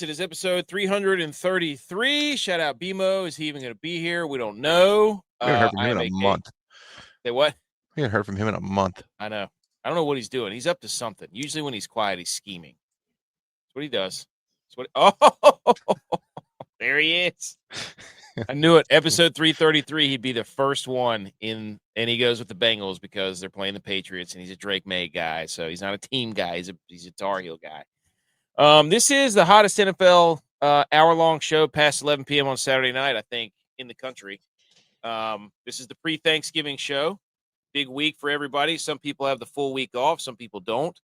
It is episode 333. Shout out BMO. Is he even going to be here? We don't know. We haven't heard from him in a month. Say what? We haven't heard from him in a month. I know. I don't know what he's doing. He's up to something. Usually when he's quiet, he's scheming. That's what he does. There he is. I knew it. Episode 333, he'd be the first one in, and he goes with the Bengals because they're playing the Patriots, and he's a Drake May guy, so he's not a team guy. He's a Tar Heel guy. This is the hottest NFL hour-long show past 11 p.m. on Saturday night, I think, in the country. This is the pre-Thanksgiving show. Big week for everybody. Some people have the full week off. Some people don't.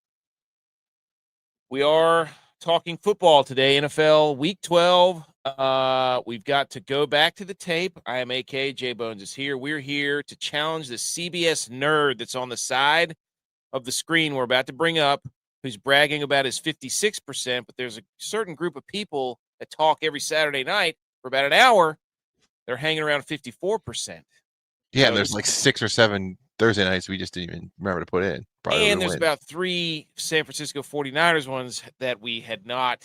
We are talking football today, NFL Week 12. We've got to go back to the tape. I am AK. JBonez is here. We're here to challenge the CBS nerd that's on the side of the screen we're about to bring up, who's bragging about his 56%, but there's a certain group of people that talk every Saturday night for about an hour. They're hanging around 54%. Yeah, so, and there's like 6 or 7 Thursday nights we just didn't even remember to put in. Probably and there's about 3 San Francisco 49ers ones that we had not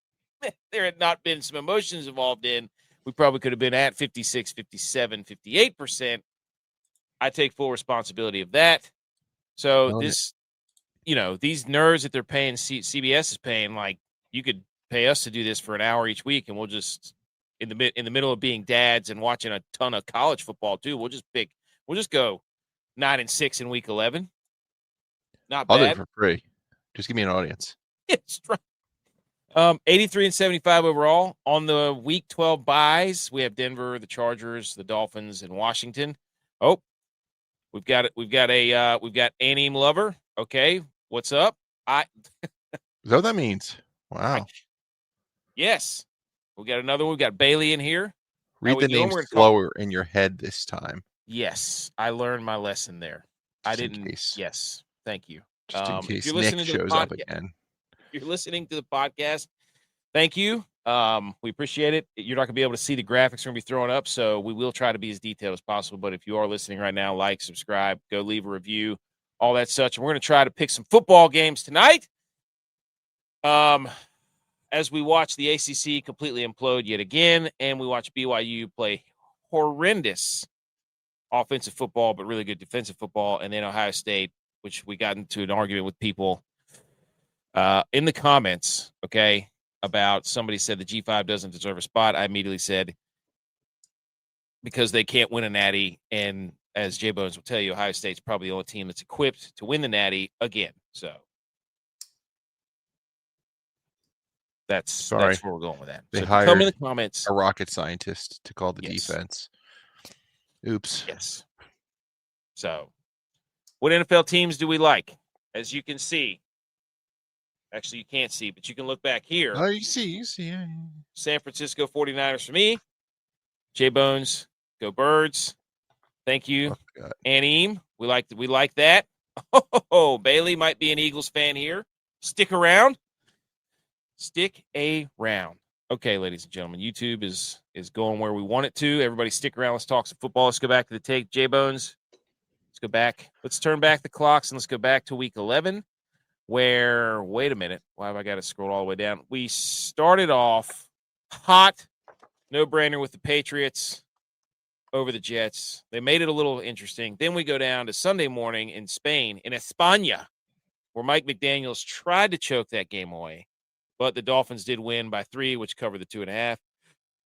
– there had not been some emotions involved in. We probably could have been at 56, 57, 58%. I take full responsibility of that. So this – these nerds that they're paying, CBS is paying, like, you could pay us to do this for an hour each week, and we'll just, in the middle of being dads and watching a ton of college football too, we'll just go 9-6 in week 11. Not bad. I'll do it for free. Just give me an audience. It's right. 83 and 75 overall. On the week 12 buys, we have Denver, the Chargers, the Dolphins, and Washington. Oh, we've got Anim Lover. Okay. What's up? Is that what that means? Wow. Yes. We got another one. We've got Bailey in here. Read the name slower in your head this time. Yes. I learned my lesson there. Yes. Thank you. Just in case Nick shows up again. If you're listening to the podcast, thank you. We appreciate it. You're not going to be able to see the graphics we're going to be throwing up, so we will try to be as detailed as possible. But if you are listening right now, like, subscribe, go leave a review, all that such. And we're going to try to pick some football games tonight. As we watch the ACC completely implode yet again, and we watch BYU play horrendous offensive football, but really good defensive football, and then Ohio State, which we got into an argument with people in the comments, okay, about somebody said the G5 doesn't deserve a spot. I immediately said because they can't win a natty, and as JBonez will tell you, Ohio State's probably the only team that's equipped to win the natty again. So that's where we're going with that. They so hired come in the comments a rocket scientist to call the defense. Oops. Yes. So what NFL teams do we like? As you can see, actually, you can't see, but you can look back here. Oh, you see. Yeah. San Francisco 49ers for me. JBonez, go Birds. Thank you. Oh, Anim, we like that. Oh, Bailey might be an Eagles fan here. Stick around. Okay, ladies and gentlemen, YouTube is going where we want it to. Everybody stick around. Let's talk some football. Let's go back to the tape. JBonez, let's go back. Let's turn back the clocks, and let's go back to week 11. Where, wait a minute, why have I got to scroll all the way down? We started off hot, no-brainer with the Patriots over the Jets. They made it a little interesting. Then we go down to Sunday morning in Spain, in España, where Mike McDaniels tried to choke that game away, but the Dolphins did win by 3, which covered the 2.5.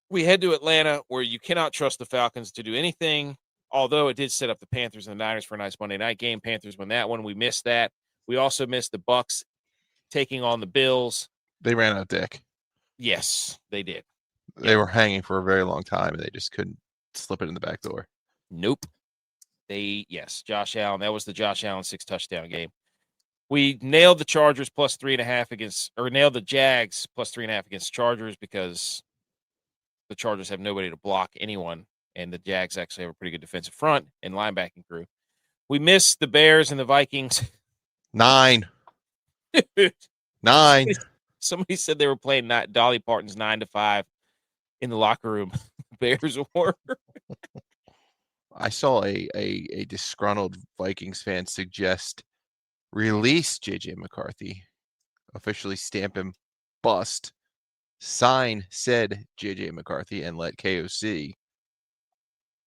We head to Atlanta, where you cannot trust the Falcons to do anything, although it did set up the Panthers and the Niners for a nice Monday night game. Panthers won that one. We missed that. We also missed the Bucs taking on the Bills. They ran out of dick. Yes, they did. They were hanging for a very long time, and they just couldn't slip it in the back door. Nope. Josh Allen. That was the Josh Allen 6-touchdown game. We nailed the Chargers plus 3.5 nailed the Jags plus 3.5 against Chargers because the Chargers have nobody to block anyone, and the Jags actually have a pretty good defensive front and linebacking crew. We missed the Bears and the Vikings. 9. 9. Somebody said they were playing Dolly Parton's 9 to 5 in the locker room. Bears were. I saw a disgruntled Vikings fan suggest release JJ McCarthy, officially stamp him bust, sign said JJ McCarthy and let KOC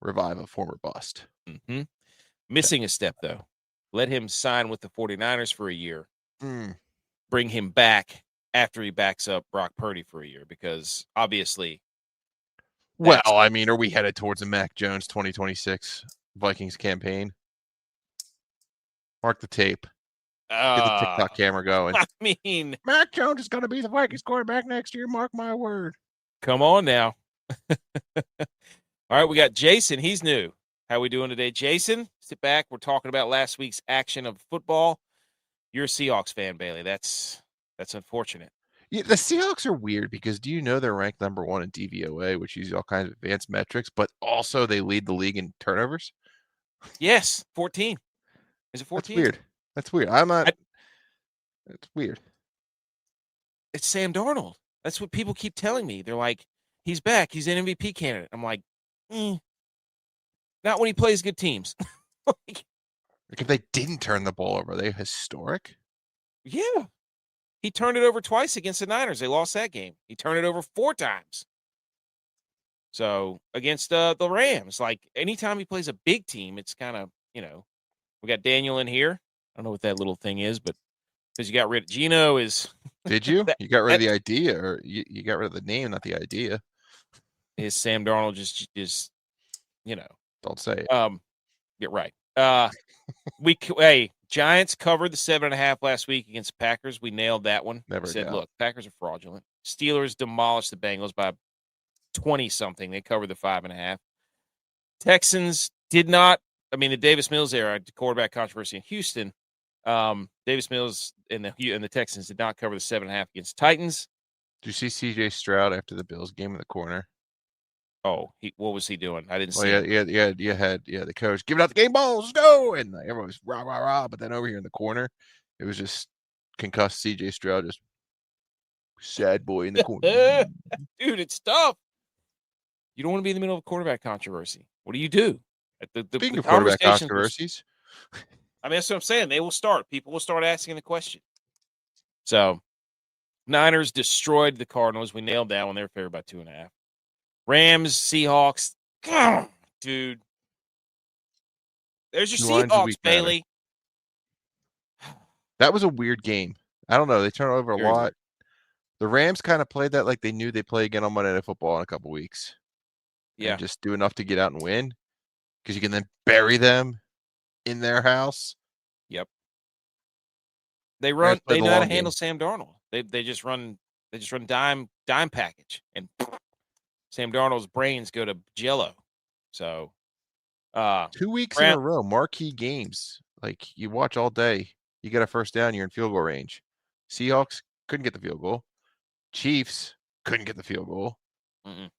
revive a former bust. Mm-hmm. Missing a step, though. Let him sign with the 49ers for a year. Bring him back after he backs up Brock Purdy for a year, because obviously. Well, I mean, are we headed towards a Mac Jones 2026 Vikings campaign? Mark the tape. Get the TikTok camera going. I mean, Mac Jones is going to be the Vikings quarterback next year. Mark my word. Come on now. All right, we got Jason. He's new. How we doing today, Jason? Sit back. We're talking about last week's action of football. You're a Seahawks fan, Bailey. That's unfortunate. Yeah, the Seahawks are weird because do you know they're ranked number 1 in DVOA, which uses all kinds of advanced metrics, but also they lead the league in turnovers? Yes, 14. Is it 14? That's weird. I'm not. It's weird. It's Sam Darnold. That's what people keep telling me. They're like, he's back. He's an MVP candidate. I'm like, not when he plays good teams. Like if they didn't turn the ball over, are they historic? Yeah. He turned it over twice against the Niners. They lost that game. He turned it over 4 times. So against the Rams, like anytime he plays a big team, it's kind of, we got Daniel in here. I don't know what that little thing is, but because you got rid of Gino is. Did you? You got rid of the idea, or you got rid of the name, not the idea. Is Sam Darnold just Don't say it. Get right. Giants covered the 7.5 last week against Packers. We nailed that one. Never said, doubt. look, Packers are fraudulent. Steelers demolished the Bengals by 20-something. They covered the 5.5. Texans did not. I mean, the Davis Mills era, quarterback controversy in Houston. Davis Mills and the Texans did not cover the 7.5 against Titans. Did you see C.J. Stroud after the Bills game in the corner? Oh, what was he doing? I didn't see him. You had the coach giving out the game balls, let's go, and everyone was rah rah rah. But then over here in the corner, it was just concussed C.J. Stroud, just sad boy in the corner. Dude, it's tough. You don't want to be in the middle of a quarterback controversy. What do you do? Speaking of quarterback controversies, I mean, that's what I'm saying. They will start. People will start asking the question. So, Niners destroyed the Cardinals. We nailed that one. They were favored by 2.5. Rams, Seahawks. Dude. There's your Seahawks, Bailey. That was a weird game. I don't know. They turned over a lot. The Rams kind of played that like they knew they'd play again on Monday Night Football in a couple weeks. Yeah. And just do enough to get out and win. Because you can then bury them in their house. Yep. They know how to handle Sam Darnold. They just run dime package, and Sam Darnold's brains go to jello. So 2 weeks in a row, marquee games. Like you watch all day, you get a first down, you're in field goal range. Seahawks couldn't get the field goal. Chiefs couldn't get the field goal. Mm-mm.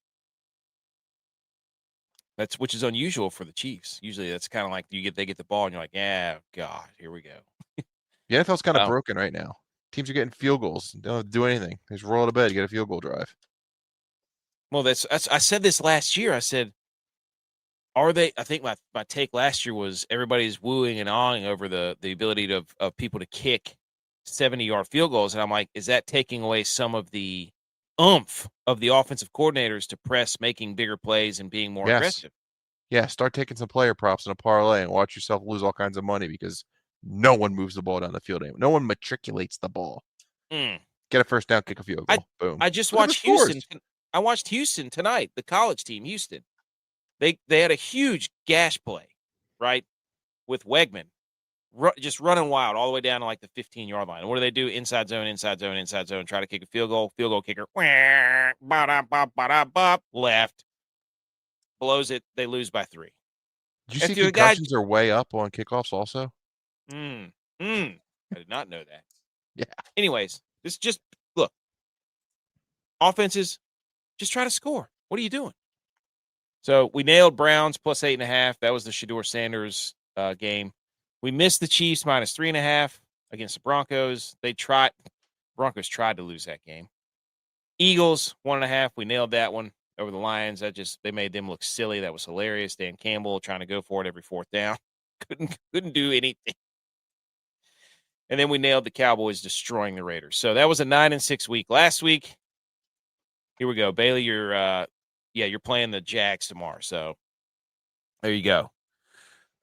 Which is unusual for the Chiefs. Usually that's kind of like they get the ball and you're like, yeah, God, here we go. The NFL's kind of broken right now. Teams are getting field goals. They don't have to do anything. They just roll out of bed, get a field goal drive. Well, I said this last year. I said, are they? I think my take last year was everybody's wooing and awing over the ability of people to kick 70-yard field goals. And I'm like, is that taking away some of the oomph of the offensive coordinators to press, making bigger plays and being more aggressive? Yeah, start taking some player props in a parlay and watch yourself lose all kinds of money because no one moves the ball down the field anymore. No one matriculates the ball. Get a first down, kick a field goal. Boom. I just watched Houston. I watched Houston tonight, the college team, Houston. They had a huge gash play, right, with Wegman. Just running wild all the way down to like the 15-yard line. And what do? Inside zone, try to kick a field goal kicker, left, blows it, they lose by 3. Did you see concussions are way up on kickoffs also? I did not know that. Yeah. Anyways, look, offenses, just try to score. What are you doing? So we nailed Browns plus 8.5. That was the Shedeur Sanders game. We missed the Chiefs minus 3.5 against the Broncos. Broncos tried to lose that game. Eagles 1.5. We nailed that one over the Lions. They made them look silly. That was hilarious. Dan Campbell trying to go for it every 4th down. Couldn't do anything. And then we nailed the Cowboys destroying the Raiders. So that was a 9-6 week. Last week, Here we go. Bailey, you're playing the Jags tomorrow. So there you go.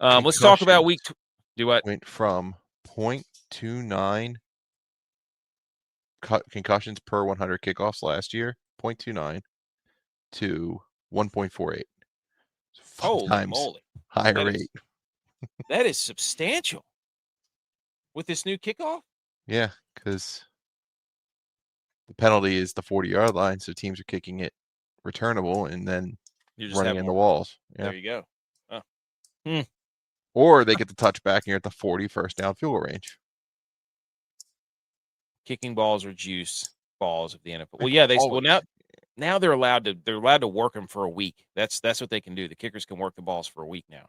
Let's talk about week. Do what? Went from 0.29 concussions per 100 kickoffs last year, 0.29 to 1.48. Holy times moly! Higher rate. That is substantial with this new kickoff. Yeah, because the penalty is the 40-yard line, so teams are kicking it returnable and then running in the walls. Yeah. There you go. Or they get the touchback and you're at the 40 first down field goal range. Kicking balls are juice balls of the NFL. Well, yeah, now they're allowed to work them for a week. That's what they can do. The kickers can work the balls for a week now.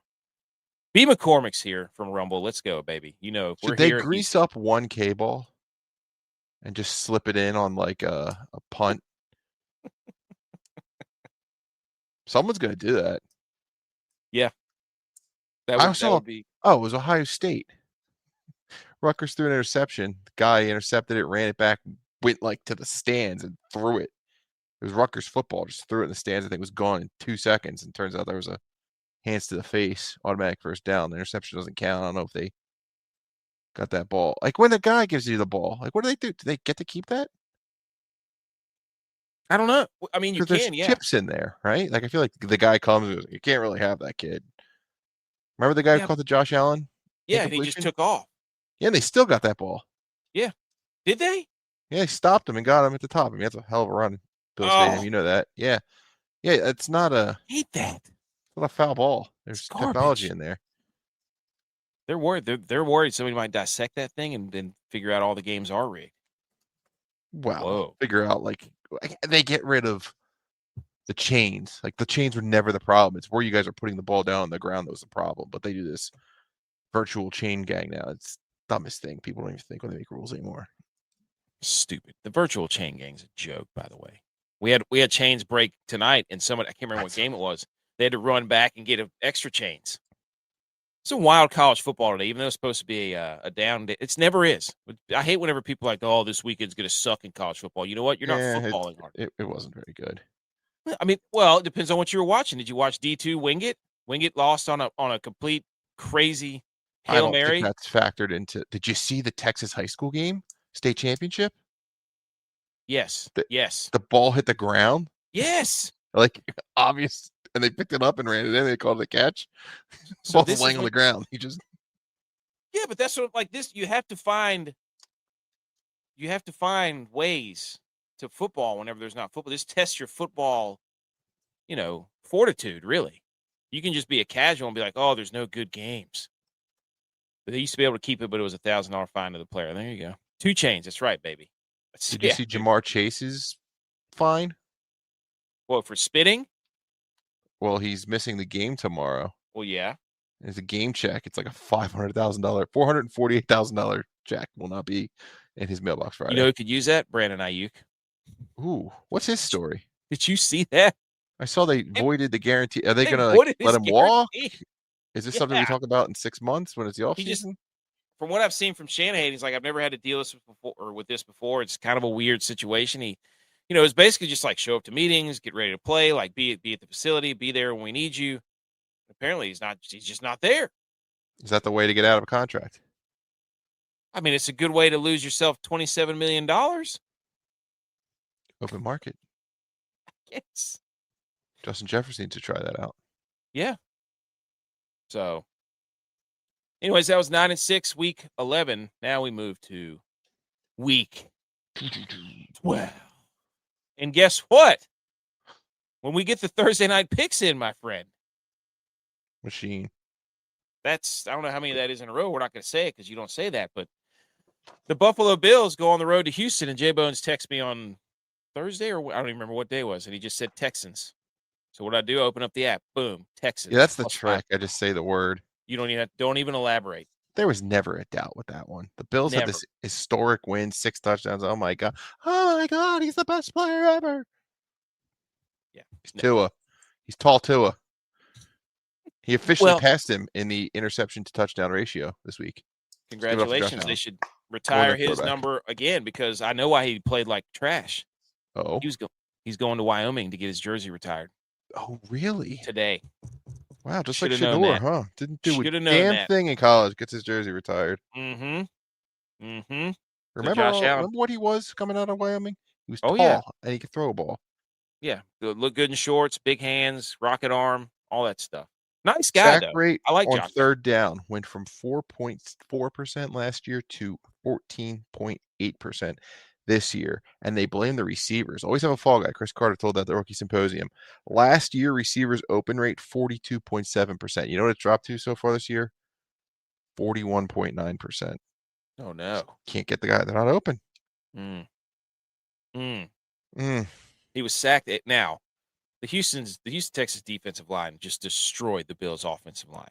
B. McCormick's here from Rumble. Let's go, baby. Should they grease up one K ball and just slip it in on like a punt? Someone's going to do that. Yeah. That would be. Oh, it was Ohio State. Rutgers threw an interception. The guy intercepted it, ran it back, went like to the stands and threw it. It was Rutgers football. Just threw it in the stands. I think it was gone in 2 seconds. And turns out there was a hands to the face, automatic first down. The interception doesn't count. I don't know if they got that ball. Like when the guy gives you the ball, like what do they do? Do they get to keep that? I don't know. I mean, you can, there's chips in there, right? Like I feel like the guy comes and goes, you can't really have that kid. Remember the guy who caught the Josh Allen? Yeah, and he just took off. Yeah, and they still got that ball. Yeah. Did they? Yeah, they stopped him and got him at the top. I mean, that's a hell of a run, Bill Stadium. You know that. Yeah. Yeah, it's not a... I hate that. It's not a foul ball. There's technology in there. They're worried. They're worried somebody might dissect that thing and then figure out all the games are rigged. Wow. Figure out, like, they get rid of the chains. Like, the chains were never the problem. It's where you guys are putting the ball down on the ground that was the problem. But they do this virtual chain gang now. It's the dumbest thing. People don't even think when they make rules anymore. Stupid. The virtual chain gang's a joke, by the way. We had chains break tonight, and somebody, I can't remember what game it was. They had to run back and get extra chains. It's a wild college football today, even though it's supposed to be a down day. It never is. I hate whenever people are like, oh, this weekend's going to suck in college football. You know what? You're not footballing hard. It wasn't very good. I mean, well, it depends on what you were watching. Did you watch D2 Wingate? Wingate lost on a complete crazy Hail Mary. I don't think that's factored into. Did you see the Texas high school game, state championship? Yes. Yes. The ball hit the ground. Yes. Like obvious, and they picked it up and ran it in. They called it a catch. So ball was laying on the ground. He just. Yeah, but that's like this. You have to find ways to football whenever there's not football. This tests your football, fortitude. Really, you can just be a casual and be like, "Oh, there's no good games." But they used to be able to keep it, but it was $1,000 fine to the player. There you go. 2 chains. That's right, baby. Did you see Jamar Chase's fine? What, for spitting? Well, he's missing the game tomorrow. Well, yeah. It's a game check. It's like a $448,000 check will not be in his mailbox Friday. You know who could use that? Brandon Ayuk. Ooh, what's his story? Did you see that? I saw they voided the guarantee. Are they going to let him walk? Is this something we talk about in 6 months when it's the offseason? From what I've seen from Shanahan, he's like, I've never had to deal with this before. It's kind of a weird situation. He, it's basically just like show up to meetings, get ready to play, like be at the facility, be there when we need you. Apparently, he's just not there. Is that the way to get out of a contract? I mean, it's a good way to lose yourself $27 million. Open market. Yes. Justin Jefferson needs to try that out. Yeah. So, anyways, that was 9-6, week 11. Now we move to week 12. And guess what? When we get the Thursday night picks in, my friend. Machine. I don't know how many that is in a row. We're not going to say it because you don't say that. But the Buffalo Bills go on the road to Houston, and JBonez texted me on Thursday, or I don't even remember what day it was, and he just said Texans. So what I do, open up the app, boom, Texans. Yeah, that's the trick. I just say the word. You don't even elaborate. There was never a doubt with that one. The Bills had this historic win, 6 touchdowns. Oh my god, he's the best player ever. Yeah, he's Tua. He's tall Tua. He officially passed him in the interception to touchdown ratio this week. Congratulations. They should retire his number again because I know why he played like trash. Oh, he was He's going to Wyoming to get his jersey retired. Oh, really? Today. Wow, just Should've like known Shador, that. huh? Didn't do a Should've known damn that. thing in college. Gets his jersey retired. Mm-hmm. Remember what he was coming out of Wyoming? He was tall, yeah. and he could throw a ball. Yeah, look good in shorts, big hands, rocket arm, all that stuff. Nice guy, Sack though. rate I like on Josh. third down went from 4.4% last year to 14.8% this year, and they blame the receivers. Always have a fall guy. Chris Carter told that at the Rookie Symposium. Last year, receivers open rate 42.7%. You know what it's dropped to so far this year? 41.9%. Oh no, can't get the guy. They're not open. He was sacked. Now, the Houston Texas defensive line just destroyed the Bills' offensive line.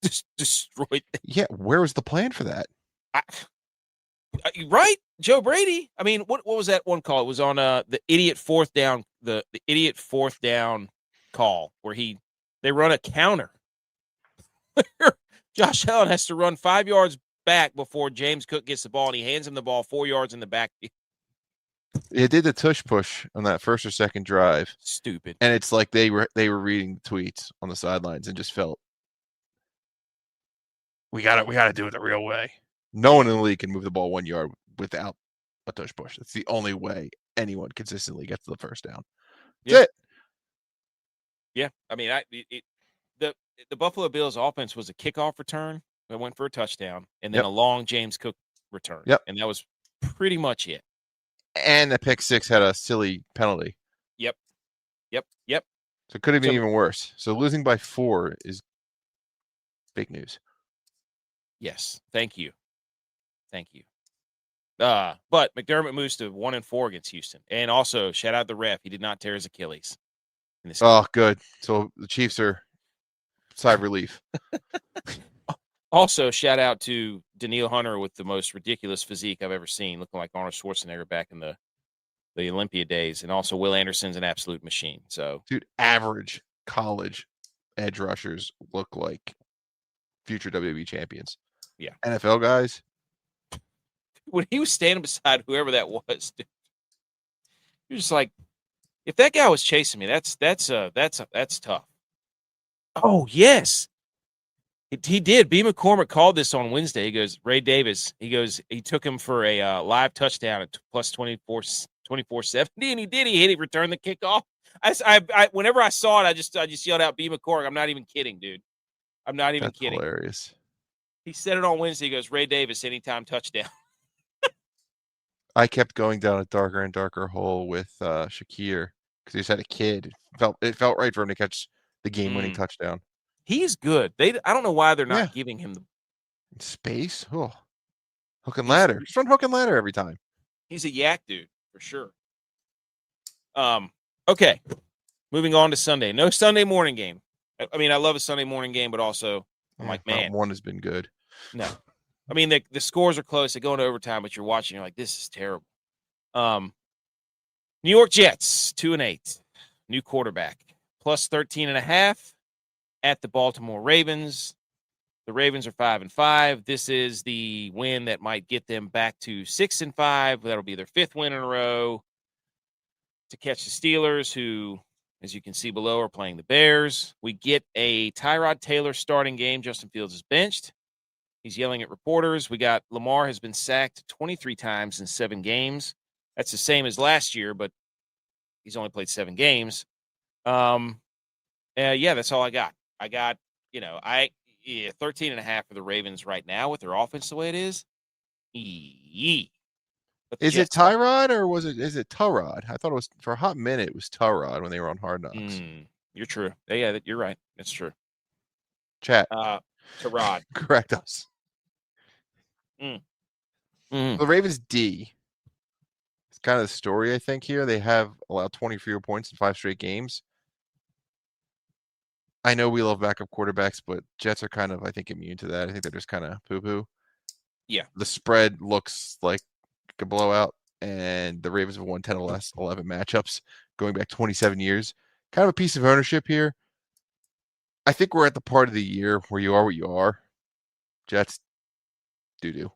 Just destroyed them. Yeah, where was the plan for that? Right, Joe Brady. I mean, what was that one call? It was on the idiot fourth down, the idiot fourth down call where they run a counter. Josh Allen has to run 5 yards back before James Cook gets the ball, and he hands him the ball 4 yards in the back. It did the tush push on that first or second drive. Stupid. And it's like they were reading the tweets on the sidelines and just felt we got to do it the real way. No one in the league can move the ball 1 yard without a tush push. That's the only way anyone consistently gets to the first down. That's it. Yeah, I mean, the Buffalo Bills offense was a kickoff return that went for a touchdown, and then a long James Cook return. Yep. And that was pretty much it. And the pick six had a silly penalty. Yep. So it could have been even worse. So losing by 4 is big news. Yes. Thank you. But McDermott moves to 1-4 against Houston. And also, shout out the ref. He did not tear his Achilles. Oh, good. So the Chiefs are sigh of relief. Also, shout out to Daniil Hunter with the most ridiculous physique I've ever seen, looking like Arnold Schwarzenegger back in the Olympia days. And also, Will Anderson's an absolute machine. So, dude, average college edge rushers look like future WWE champions. Yeah. NFL guys. When he was standing beside whoever that was, dude, you're just like, if that guy was chasing me, that's tough. Oh, yes. He did. B. McCormick called this on Wednesday. He goes, Ray Davis, he took him for a live touchdown at plus 2470, and he did. He hit it, returned the kickoff. I whenever I saw it, I just yelled out, B. McCormick. I'm not even kidding, dude. I'm not even kidding. Hilarious. He said it on Wednesday. He goes, Ray Davis, anytime touchdown. I kept going down a darker and darker hole with Shakir because he just had a kid. It felt right for him to catch the game-winning touchdown. He's good. I don't know why they're not giving him the space. Oh, hook and ladder. Just run hook and ladder every time. He's a yak dude for sure. Okay, moving on to Sunday. No Sunday morning game. I mean, I love a Sunday morning game, but also I'm like, man, one has been good. No, I mean the scores are close. They go into overtime, but you're watching. You're like, this is terrible. New York Jets 2-8, new quarterback plus 13.5 at the Baltimore Ravens. The Ravens are 5-5. This is the win that might get them back to 6-5. That'll be their 5th win in a row to catch the Steelers, who, as you can see below, are playing the Bears. We get a Tyrod Taylor starting game. Justin Fields is benched. He's yelling at reporters. We got Lamar has been sacked 23 times in 7 games. That's the same as last year, but he's only played 7 games. That's all I got. I got, 13.5 for the Ravens right now with their offense the way it is. Is it Tyrod or is it Tyrod? I thought it was, for a hot minute, it was Tyrod when they were on Hard Knocks. You're true. Yeah, you're right. That's true. Chat. Tyrod. Correct us. The Ravens D. It's kind of the story, I think, here. They have allowed 20 fewer points in 5 straight games. I know we love backup quarterbacks, but Jets are kind of, I think, immune to that. I think they're just kind of poo-poo. Yeah. The spread looks like a blowout, and the Ravens have won 10 of the last 11 matchups going back 27 years. Kind of a piece of ownership here. I think we're at the part of the year where you are what you are. Jets, doo-doo.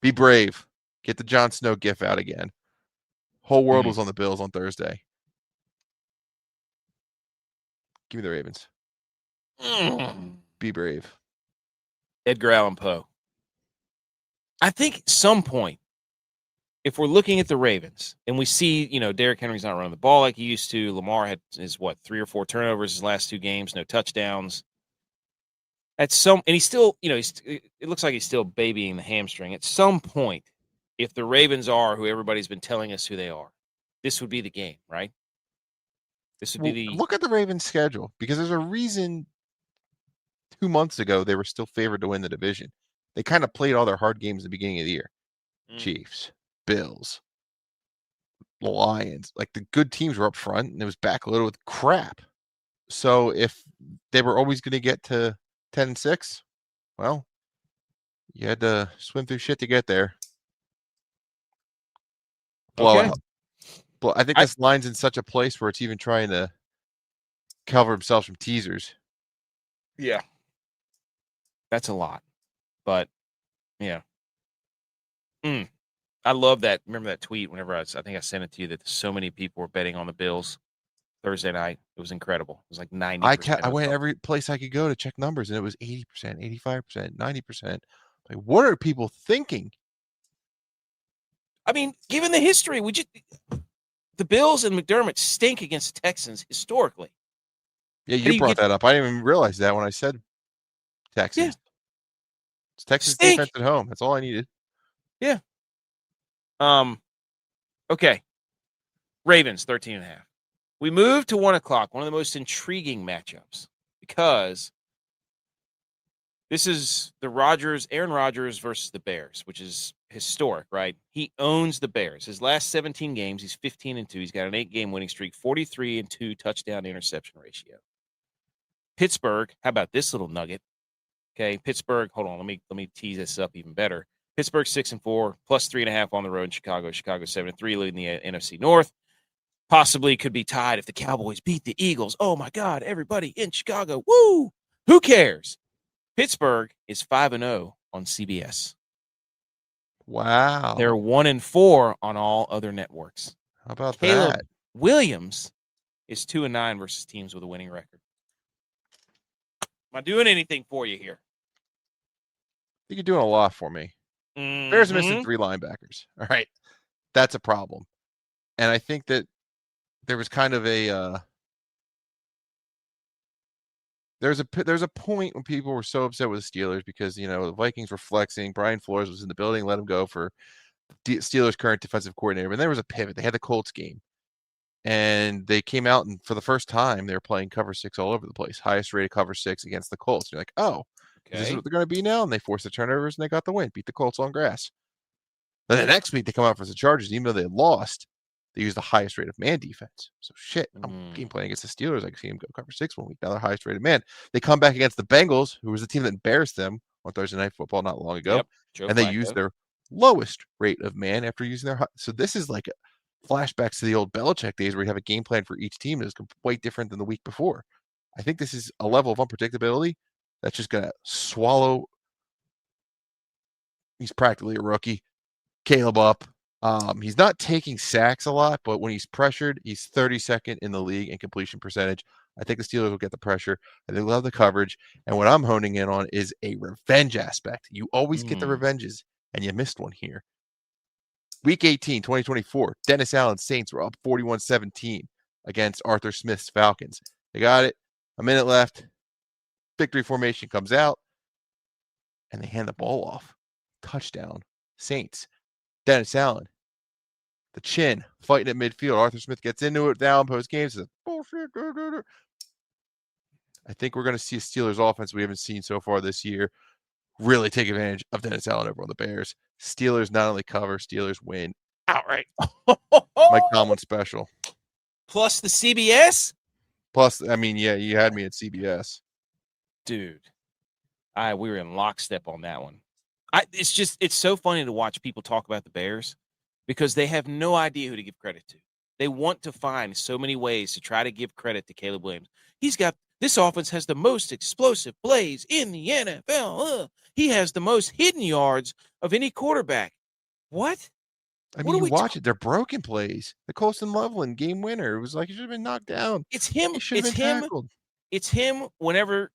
Be brave. Get the Jon Snow gif out again. Whole world was on the Bills on Thursday. Give me the Ravens. Be brave. Edgar Allan Poe. I think at some point, if we're looking at the Ravens and we see, Derrick Henry's not running the ball like he used to. Lamar had 3 or 4 turnovers his last 2 games, no touchdowns. And he's still, it looks like he's still babying the hamstring. At some point, if the Ravens are who everybody's been telling us who they are, this would be the game, right? This would be look at the Ravens' schedule, because there's a reason 2 months ago they were still favored to win the division. They kind of played all their hard games at the beginning of the year. Chiefs, Bills, Lions, like the good teams were up front, and it was backloaded with crap. So if they were always going to get to 10-6, well, you had to swim through shit to get there. Blowout. Okay. I think this line's in such a place where it's even trying to cover themselves from teasers. Yeah. That's a lot. But, yeah. I love that. Remember that tweet whenever I think I sent it to you, that so many people were betting on the Bills Thursday night. It was incredible. It was like 90%. I went every place I could go to check numbers, and it was 80%, 85%, 90%. Like, what are people thinking? I mean, given the history, the Bills and McDermott stink against the Texans historically. Yeah, you brought that up. I didn't even realize that when I said Texans. Yeah. It's Texas defense at home. That's all I needed. Yeah. Okay. Ravens 13.5. We moved to 1:00. One of the most intriguing matchups, because this is the Aaron Rodgers versus the Bears, which is historic, right? He owns the Bears. His last 17 games, he's 15-2. He's got an 8-game winning streak, 43-2 touchdown to interception ratio. Pittsburgh, how about this little nugget? Okay, Pittsburgh, hold on, let me tease this up even better. Pittsburgh 6-4, plus 3.5 on the road in Chicago. Chicago 7-3, leading the NFC North. Possibly could be tied if the Cowboys beat the Eagles. Oh my God, everybody in Chicago. Woo! Who cares? Pittsburgh is 5-0 on CBS. Wow. They're 1-4 on all other networks. How about Caleb that? Williams is 2-9 versus teams with a winning record. Am I doing anything for you here? I think you're doing a lot for me. Bears are missing 3 linebackers. All right. That's a problem. And I think that there was kind of there's a point when people were so upset with the Steelers because, the Vikings were flexing. Brian Flores was in the building, let him go for Steelers' current defensive coordinator. And there was a pivot. They had the Colts game. And they came out, and for the first time, they were playing cover 6 all over the place. Highest rated cover 6 against the Colts. And you're like, oh, okay. Is this what they're going to be now? And they forced the turnovers, and they got the win. Beat the Colts on grass. Then the next week, they come out for the Chargers. Even though they lost, they used the highest rate of man defense. So, shit, I'm game playing against the Steelers. I can see them go cover 6 one week. Now they're highest rated man. They come back against the Bengals, who was the team that embarrassed them on Thursday Night Football not long ago. Yep. And they used their lowest rate of man after using their high. So this is like flashbacks to the old Belichick days where you have a game plan for each team that is quite different than the week before. I think this is a level of unpredictability that's just going to swallow. He's practically a rookie. Caleb up. He's not taking sacks a lot, but when he's pressured, he's 32nd in the league in completion percentage. I think the Steelers will get the pressure. I think they'll have the coverage. And what I'm honing in on is a revenge aspect. You always get the revenges, and you missed one here. Week 18, 2024, Dennis Allen's Saints were up 41-17 against Arthur Smith's Falcons. They got it. A minute left. Victory formation comes out, and they hand the ball off. Touchdown, Saints. Dennis Allen, the chin, fighting at midfield. Arthur Smith gets into it down post-game. Says, bullshit. I think we're going to see a Steelers offense we haven't seen so far this year really take advantage of Dennis Allen over on the Bears. Steelers not only cover, Steelers win outright. Mike Tomlin special. Plus the CBS? Plus, I mean, yeah, you had me at CBS. Dude, we were in lockstep on that one. It's so funny to watch people talk about the Bears because they have no idea who to give credit to. They want to find so many ways to try to give credit to Caleb Williams. This offense has the most explosive plays in the NFL. He has the most hidden yards of any quarterback. What? I mean, you watch it; they're broken plays. The Colston Loveland game winner. It was like he should have been knocked down. It's him. He should have been tackled. It's him whenever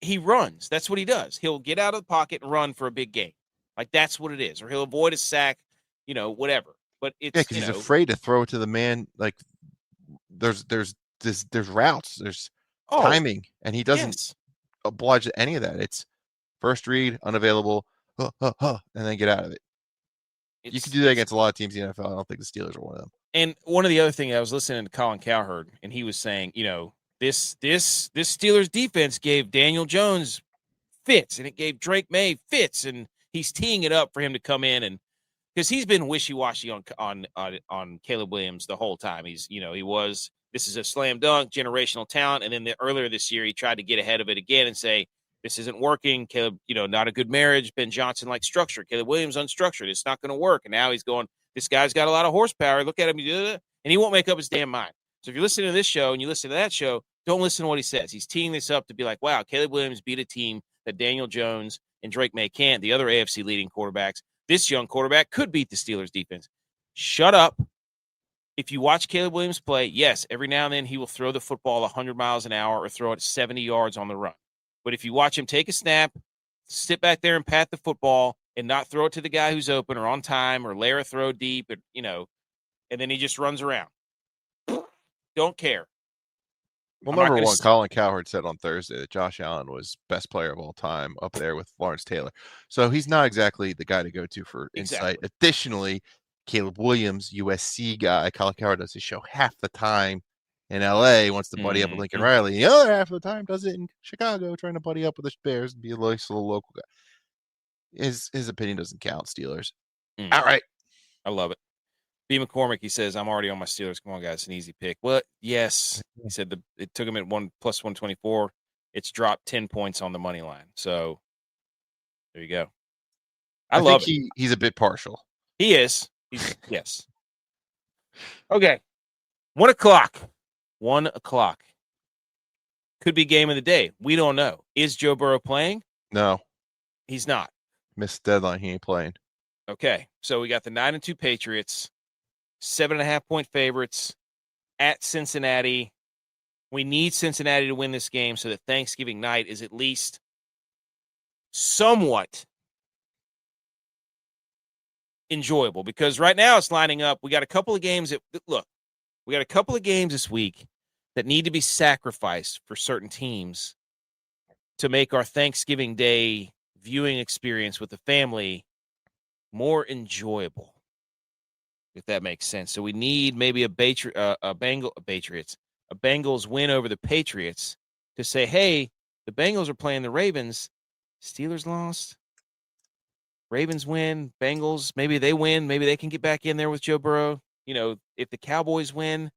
he runs. That's what he does. He'll get out of the pocket and run for a big game. Like that's what it is. Or he'll avoid a sack, whatever. But it's because he's afraid to throw it to the man. Like there's routes, there's timing, and he doesn't oblige to any of that. It's first read, unavailable, and then get out of it. You can do that against a lot of teams in the NFL. I don't think the Steelers are one of them. And one of the other things, I was listening to Colin Cowherd, and he was saying, this Steelers defense gave Daniel Jones fits, and it gave Drake May fits, and he's teeing it up for him to come in, and because he's been wishy-washy on Caleb Williams the whole time. This is a slam dunk, generational talent, and then earlier this year he tried to get ahead of it again and say, this isn't working. Caleb, not a good marriage. Ben Johnson like structure. Caleb Williams unstructured. It's not going to work. And now he's going, this guy's got a lot of horsepower. Look at him. And he won't make up his damn mind. So if you're listening to this show and you listen to that show, don't listen to what he says. He's teeing this up to be like, wow, Caleb Williams beat a team that Daniel Jones and Drake May can't. The other AFC leading quarterbacks. This young quarterback could beat the Steelers defense. Shut up. If you watch Caleb Williams play, yes, every now and then he will throw the football 100 miles an hour or throw it 70 yards on the run. But if you watch him take a snap, sit back there and pat the football and not throw it to the guy who's open or on time or layer a throw deep, and then he just runs around. Don't care. Well, number one, Colin Cowherd said on Thursday that Josh Allen was best player of all time up there with Lawrence Taylor. So he's not exactly the guy to go to for insight. Additionally, Caleb Williams, USC guy, Colin Cowherd does his show half the time in LA, wants to buddy up with Lincoln Riley. The other half of the time does it in Chicago, trying to buddy up with the Bears and be a nice little local guy. His opinion doesn't count, Steelers. All right. I love it. B. McCormick, he says, I'm already on my Steelers. Come on, guys. It's an easy pick. Well, yes. He said it took him at plus 124. It's dropped 10 points on the money line. So there you go. I love it. He's a bit partial. He is. Yes. Okay. 1 o'clock. 1 o'clock. Could be game of the day. We don't know. Is Joe Burrow playing? No. He's not. Missed deadline. He ain't playing. Okay. So we got the 9-2 Patriots, 7.5-point favorites at Cincinnati. We need Cincinnati to win this game so that Thanksgiving night is at least somewhat enjoyable, because right now it's lining up. We got a couple of games we got a couple of games this week that need to be sacrificed for certain teams to make our Thanksgiving Day viewing experience with the family more enjoyable, if that makes sense. So we need maybe a Bengals win over the Patriots to say, hey, the Bengals are playing the Ravens. Steelers lost. Ravens win. Bengals, maybe they win. Maybe they can get back in there with Joe Burrow. If the Cowboys win,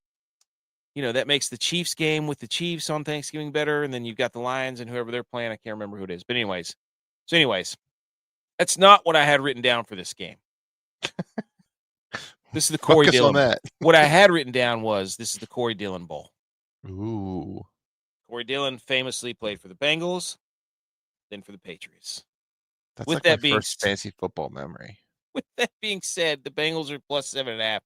that makes the Chiefs game with the Chiefs on Thanksgiving better. And then you've got the Lions and whoever they're playing. I can't remember who it is. But anyways, that's not what I had written down for this game. This is the Corey Dillon. What I had written down was this is the Corey Dillon Bowl. Ooh. Corey Dillon famously played for the Bengals, then for the Patriots. That's with like my first fantasy football memory. With that being said, the Bengals are plus 7.5.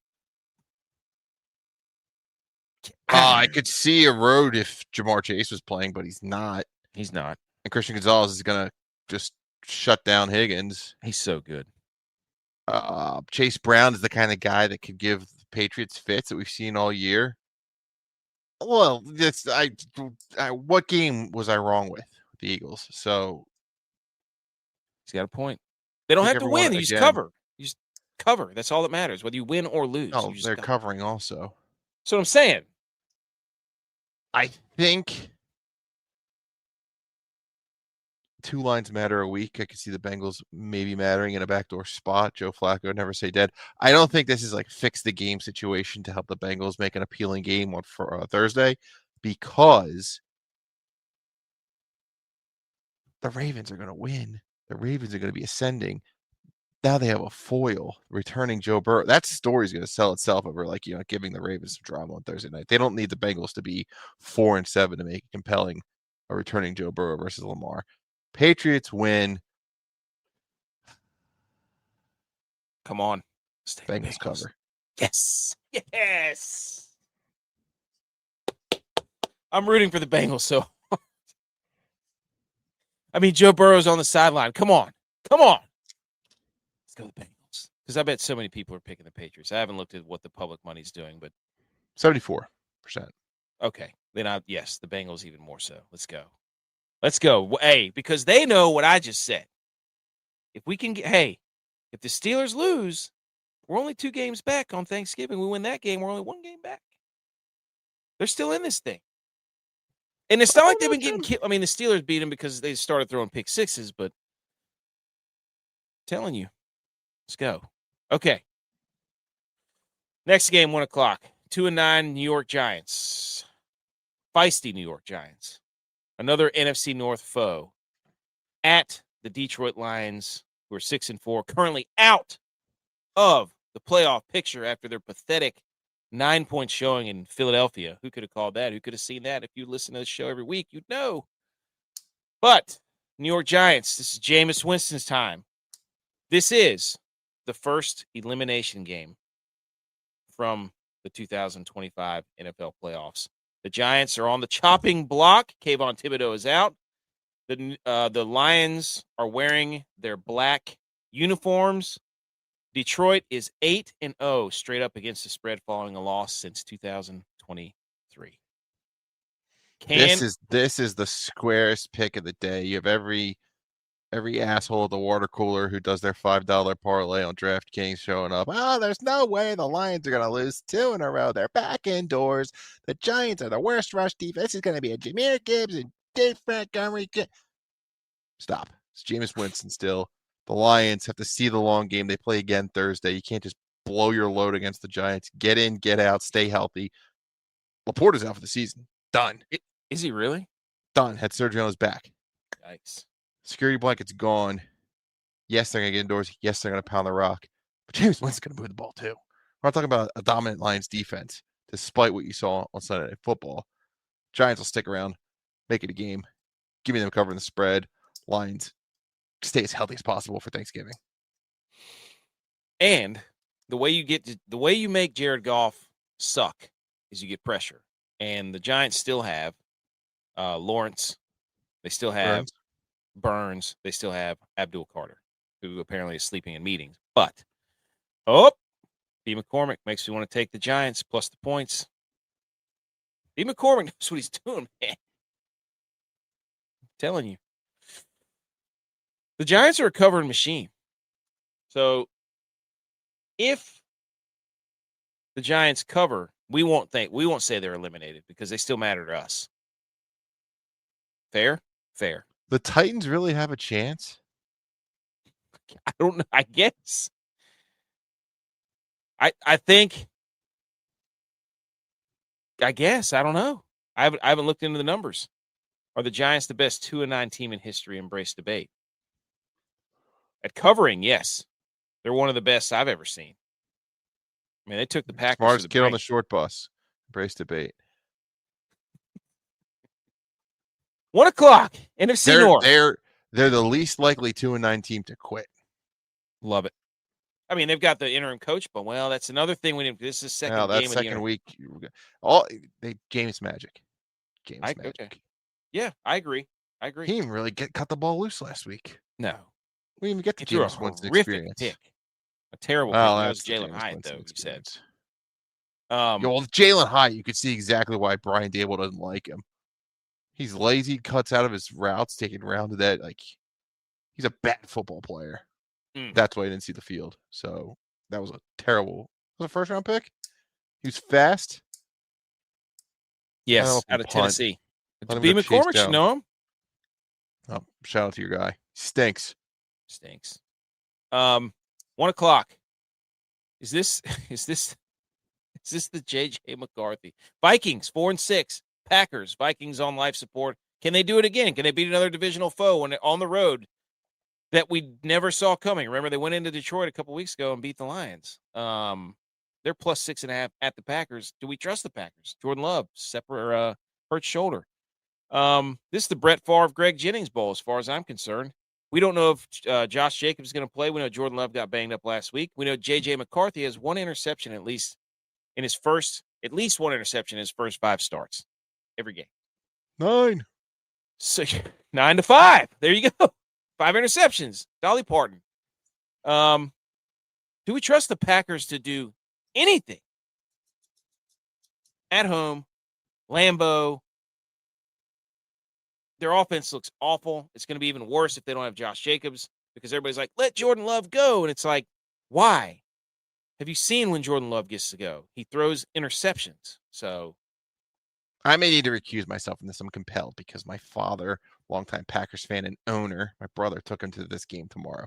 I could see a road if Jamar Chase was playing, but he's not. He's not. And Christian Gonzalez is going to just shut down Higgins. He's so good. Chase Brown is the kind of guy that could give the Patriots fits that we've seen all year. Well, what game was I wrong with the Eagles? So he's got a point. They don't have to win. You just cover. You just cover. That's all that matters, whether you win or lose. No, they're covering also. That's what I'm saying. I think 2 lines matter a week. I could see the Bengals maybe mattering in a backdoor spot. Joe Flacco, never say dead. I don't think this is like fix the game situation to help the Bengals make an appealing game on Thursday, because the Ravens are going to win. The Ravens are going to be ascending. Now they have a foil, returning Joe Burrow. That story is going to sell itself over, giving the Ravens some drama on Thursday night. They don't need the Bengals to be 4-7 to make it compelling a returning Joe Burrow versus Lamar. Patriots win. Come on. Bengals cover. Yes. Yes. I'm rooting for the Bengals so hard. I mean, Joe Burrow's on the sideline. Come on. Let's go the Bengals. Because I bet so many people are picking the Patriots. I haven't looked at what the public money's doing, but 74%. Okay. Then yes, the Bengals even more so. Let's go. Hey, because they know what I just said. If we can if the Steelers lose, we're only 2 games back on Thanksgiving. We win that game, we're only 1 game back. They're still in this thing. And it's not like they've been getting killed. I mean, the Steelers beat them because they started throwing pick sixes, but I'm telling you, let's go. Okay. Next game, 1 o'clock. 2-9 New York Giants. Feisty New York Giants. Another NFC North foe at the Detroit Lions, who are 6-4, currently out of the playoff picture after their pathetic 9-point showing in Philadelphia. Who could have called that? Who could have seen that? If you listen to the show every week, you'd know. But New York Giants, this is Jameis Winston's time. This is the first elimination game from the 2025 NFL playoffs. The Giants are on the chopping block. Kayvon Thibodeau is out. The Lions are wearing their black uniforms. Detroit is 8-0 straight up against the spread following a loss since 2023. This is the squarest pick of the day. You have every asshole at the water cooler who does their $5 parlay on DraftKings showing up. Oh, there's no way the Lions are going to lose 2 in a row. They're back indoors. The Giants are the worst rush defense. This is going to be a Jahmyr Gibbs and Dave Montgomery. Stop. It's Jameis Winston still. The Lions have to see the long game. They play again Thursday. You can't just blow your load against the Giants. Get in, get out, stay healthy. Laporta's out for the season. Done. Is he really? Done. Had surgery on his back. Yikes. Security blanket's gone. Yes, they're going to get indoors. Yes, they're going to pound the rock. But Jameis Winston's going to move the ball too. We're not talking about a dominant Lions defense, despite what you saw on Sunday Night Football. Giants will stick around, make it a game. Give me them covering the spread. Lions stay as healthy as possible for Thanksgiving. And the way you make Jared Goff suck is you get pressure. And the Giants still have Lawrence. They still have Burns. They still have Abdul Carter, who apparently is sleeping in meetings. But, B. McCormick makes me want to take the Giants plus the points. B. McCormick knows what he's doing, man. I'm telling you. The Giants are a covering machine. So, if the Giants cover, we won't say they're eliminated because they still matter to us. Fair? Fair. The Titans really have a chance? I don't know. I guess. I guess. I don't know. I haven't looked into the numbers. Are the Giants the best 2-9 team in history? Embrace debate. At covering, yes. They're one of the best I've ever seen. I mean, they took the Packers. Smartest kid on the short bus. Embrace debate. 1 o'clock. NFC North. They're the least likely 2-9 team to quit. Love it. I mean, they've got the interim coach, but that's another thing we didn't. This is the second game of the second week. James Magic. Magic. Okay. Yeah, I agree. He didn't really cut the ball loose last week. No. We didn't even get the James Winston experience. Pick. A terrible pick. That was Jalen Hyatt, though, you said. Jalen Hyatt, you could see exactly why Brian Dable doesn't like him. He's lazy, cuts out of his routes, taking round to that. Like, he's a bad football player. That's why he didn't see the field. So that was a terrible. Was a first round pick. He was fast. Yes, out of Tennessee. B. McCormick should know him. Oh, shout out to your guy. Stinks. 1 o'clock. Is this the JJ McCarthy? Vikings 4-6. Packers. Vikings on life support. Can they do it again? Can they beat another divisional foe when on the road that we never saw coming? Remember, they went into Detroit a couple weeks ago and beat the Lions. They're plus 6.5 at the Packers. Do we trust the Packers? Jordan Love, separate hurt shoulder. This is the Brett Favre, Greg Jennings Bowl, as far as I'm concerned. We don't know if Josh Jacobs is going to play. We know Jordan Love got banged up last week. We know J.J. McCarthy has one interception at least in his first, at least one interception in his first 5 starts every game. 9. So 9-5. There you go. 5 interceptions. Dolly Parton. Do we trust the Packers to do anything at home? Lambeau. Their offense looks awful. It's going to be even worse if they don't have Josh Jacobs because everybody's like, let Jordan Love go. And it's like, why? Have you seen when Jordan Love gets to go? He throws interceptions. So I may need to recuse myself from this. I'm compelled because my father, longtime Packers fan and owner, my brother took him to this game tomorrow.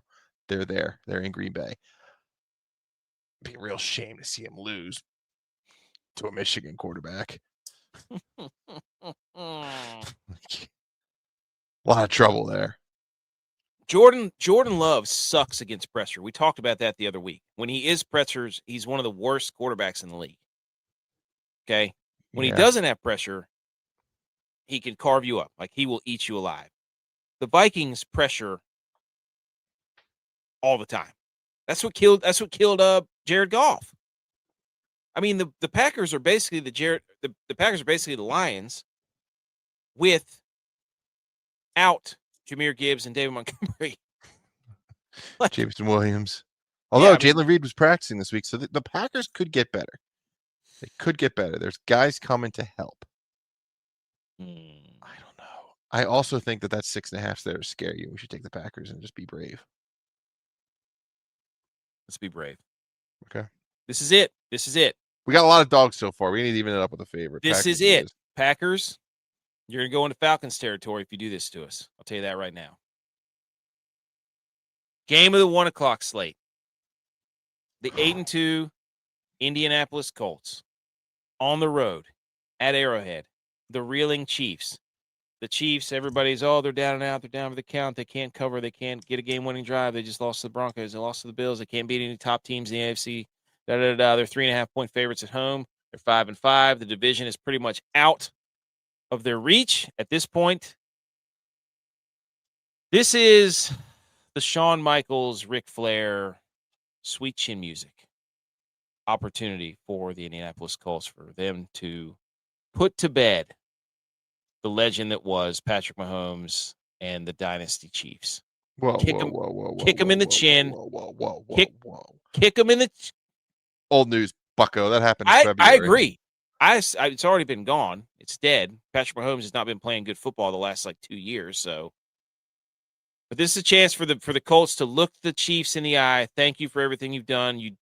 They're there. They're in Green Bay. It'd be a real shame to see him lose to a Michigan quarterback. A lot of trouble there. Jordan Love sucks against pressure. We talked about that the other week. When he is pressures, he's one of the worst quarterbacks in the league. Okay? When he doesn't have pressure, he can carve you up. Like, he will eat you alive. The Vikings pressure all the time. That's what killed Jared Goff. I mean, the Packers are basically the Packers are basically the Lions without Jahmyr Gibbs and David Montgomery. Jameson Williams. Although Jalen Reed was practicing this week, so the Packers could get better. They could get better. There's guys coming to help. I don't know. I also think that 6.5 there to scare you. We should take the Packers and just be brave. Let's be brave. Okay. This is it. We got a lot of dogs so far. We need to even it up with a favorite. This is it. Packers, you're going to go into Falcons territory if you do this to us. I'll tell you that right now. Game of the 1 o'clock slate. The 8-2 Indianapolis Colts on the road at Arrowhead. The reeling Chiefs. The Chiefs, everybody's, they're down and out. They're down for the count. They can't cover. They can't get a game-winning drive. They just lost to the Broncos. They lost to the Bills. They can't beat any top teams in the AFC. They're 3.5-point favorites at home. They're 5-5. The division is pretty much out of their reach at this point. This is the Shawn Michaels, Ric Flair, sweet chin music opportunity for the Indianapolis Colts, for them to put to bed the legend that was Patrick Mahomes and the Dynasty Chiefs. Kick him in the chin. Kick him in the. Old news, bucko. That happened in February. I agree. It's already been gone. It's dead. Patrick Mahomes has not been playing good football the last 2 years. So, but this is a chance for the Colts to look the Chiefs in the eye. Thank you for everything you've done. You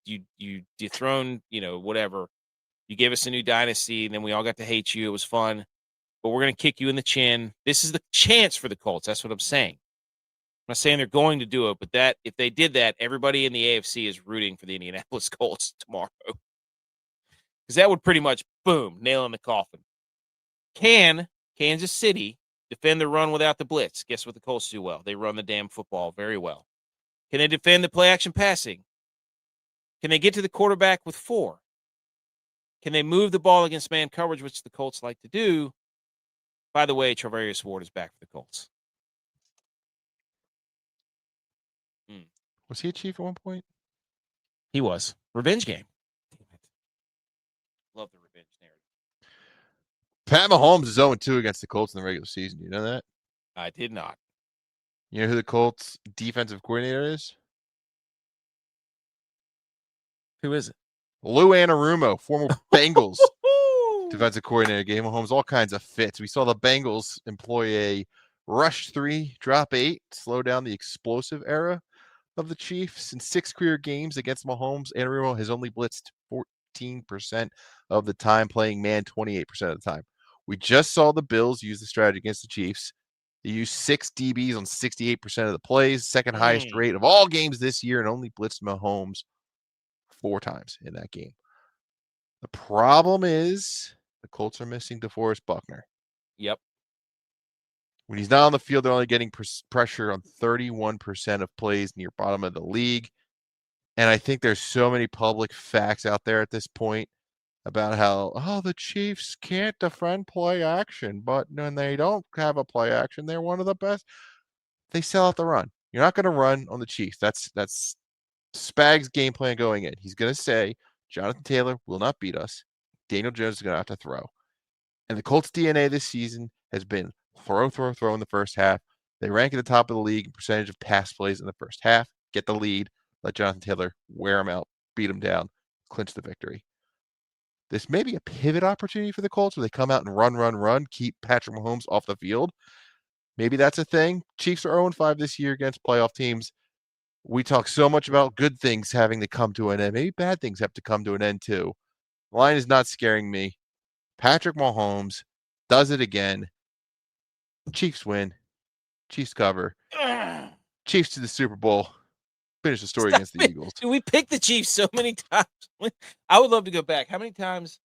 dethroned, whatever. You gave us a new dynasty, and then we all got to hate you. It was fun. But we're going to kick you in the chin. This is the chance for the Colts. That's what I'm saying. I'm not saying they're going to do it, but that if they did that, everybody in the AFC is rooting for the Indianapolis Colts tomorrow. Because that would pretty much, boom, nail in the coffin. Can Kansas City defend the run without the blitz? Guess what the Colts do well? They run the damn football very well. Can they defend the play-action passing? Can they get to the quarterback with 4? Can they move the ball against man coverage, which the Colts like to do? By the way, Charvarius Ward is back for the Colts. Was he a Chief at one point? He was. Revenge game. Love the revenge narrative. Pat Mahomes is 0-2 against the Colts in the regular season. Do you know that? I did not. You know who the Colts defensive coordinator is? Who is it? Lou Anarumo, former Bengals defensive coordinator. Gave Mahomes all kinds of fits. We saw the Bengals employ a rush 3, drop 8, slow down the explosive era of the Chiefs. In 6 career games against Mahomes, Anarumo has only blitzed 14% of the time, playing man 28% of the time. We just saw the Bills use the strategy against the Chiefs. They used 6 DBs on 68% of the plays, second highest rate of all games this year, and only blitzed Mahomes 4 times in that game. The problem is the Colts are missing DeForest Buckner. Yep. When he's not on the field, they're only getting pressure on 31% of plays near bottom of the league. And I think there's so many public facts out there at this point about how, the Chiefs can't defend play action, but when they don't have a play action, they're one of the best. They sell out the run. You're not going to run on the Chiefs. That's Spag's game plan going in. He's going to say, Jonathan Taylor will not beat us. Daniel Jones is going to have to throw. And the Colts' DNA this season has been throw in the first half. They rank at the top of the league in percentage of pass plays in the first half, get the lead, let Jonathan Taylor wear him out, beat him down, clinch the victory. This may be a pivot opportunity for the Colts where they come out and run, keep Patrick Mahomes off the field. Maybe that's a thing. Chiefs are 0-5 this year against playoff teams. We talk so much about good things having to come to an end. Maybe bad things have to come to an end too. The line is not scaring me. Patrick Mahomes does it again. Chiefs win. Chiefs cover. Chiefs to the Super Bowl. Finish the story against the Eagles. Dude, we picked the Chiefs so many times. I would love to go back. How many times?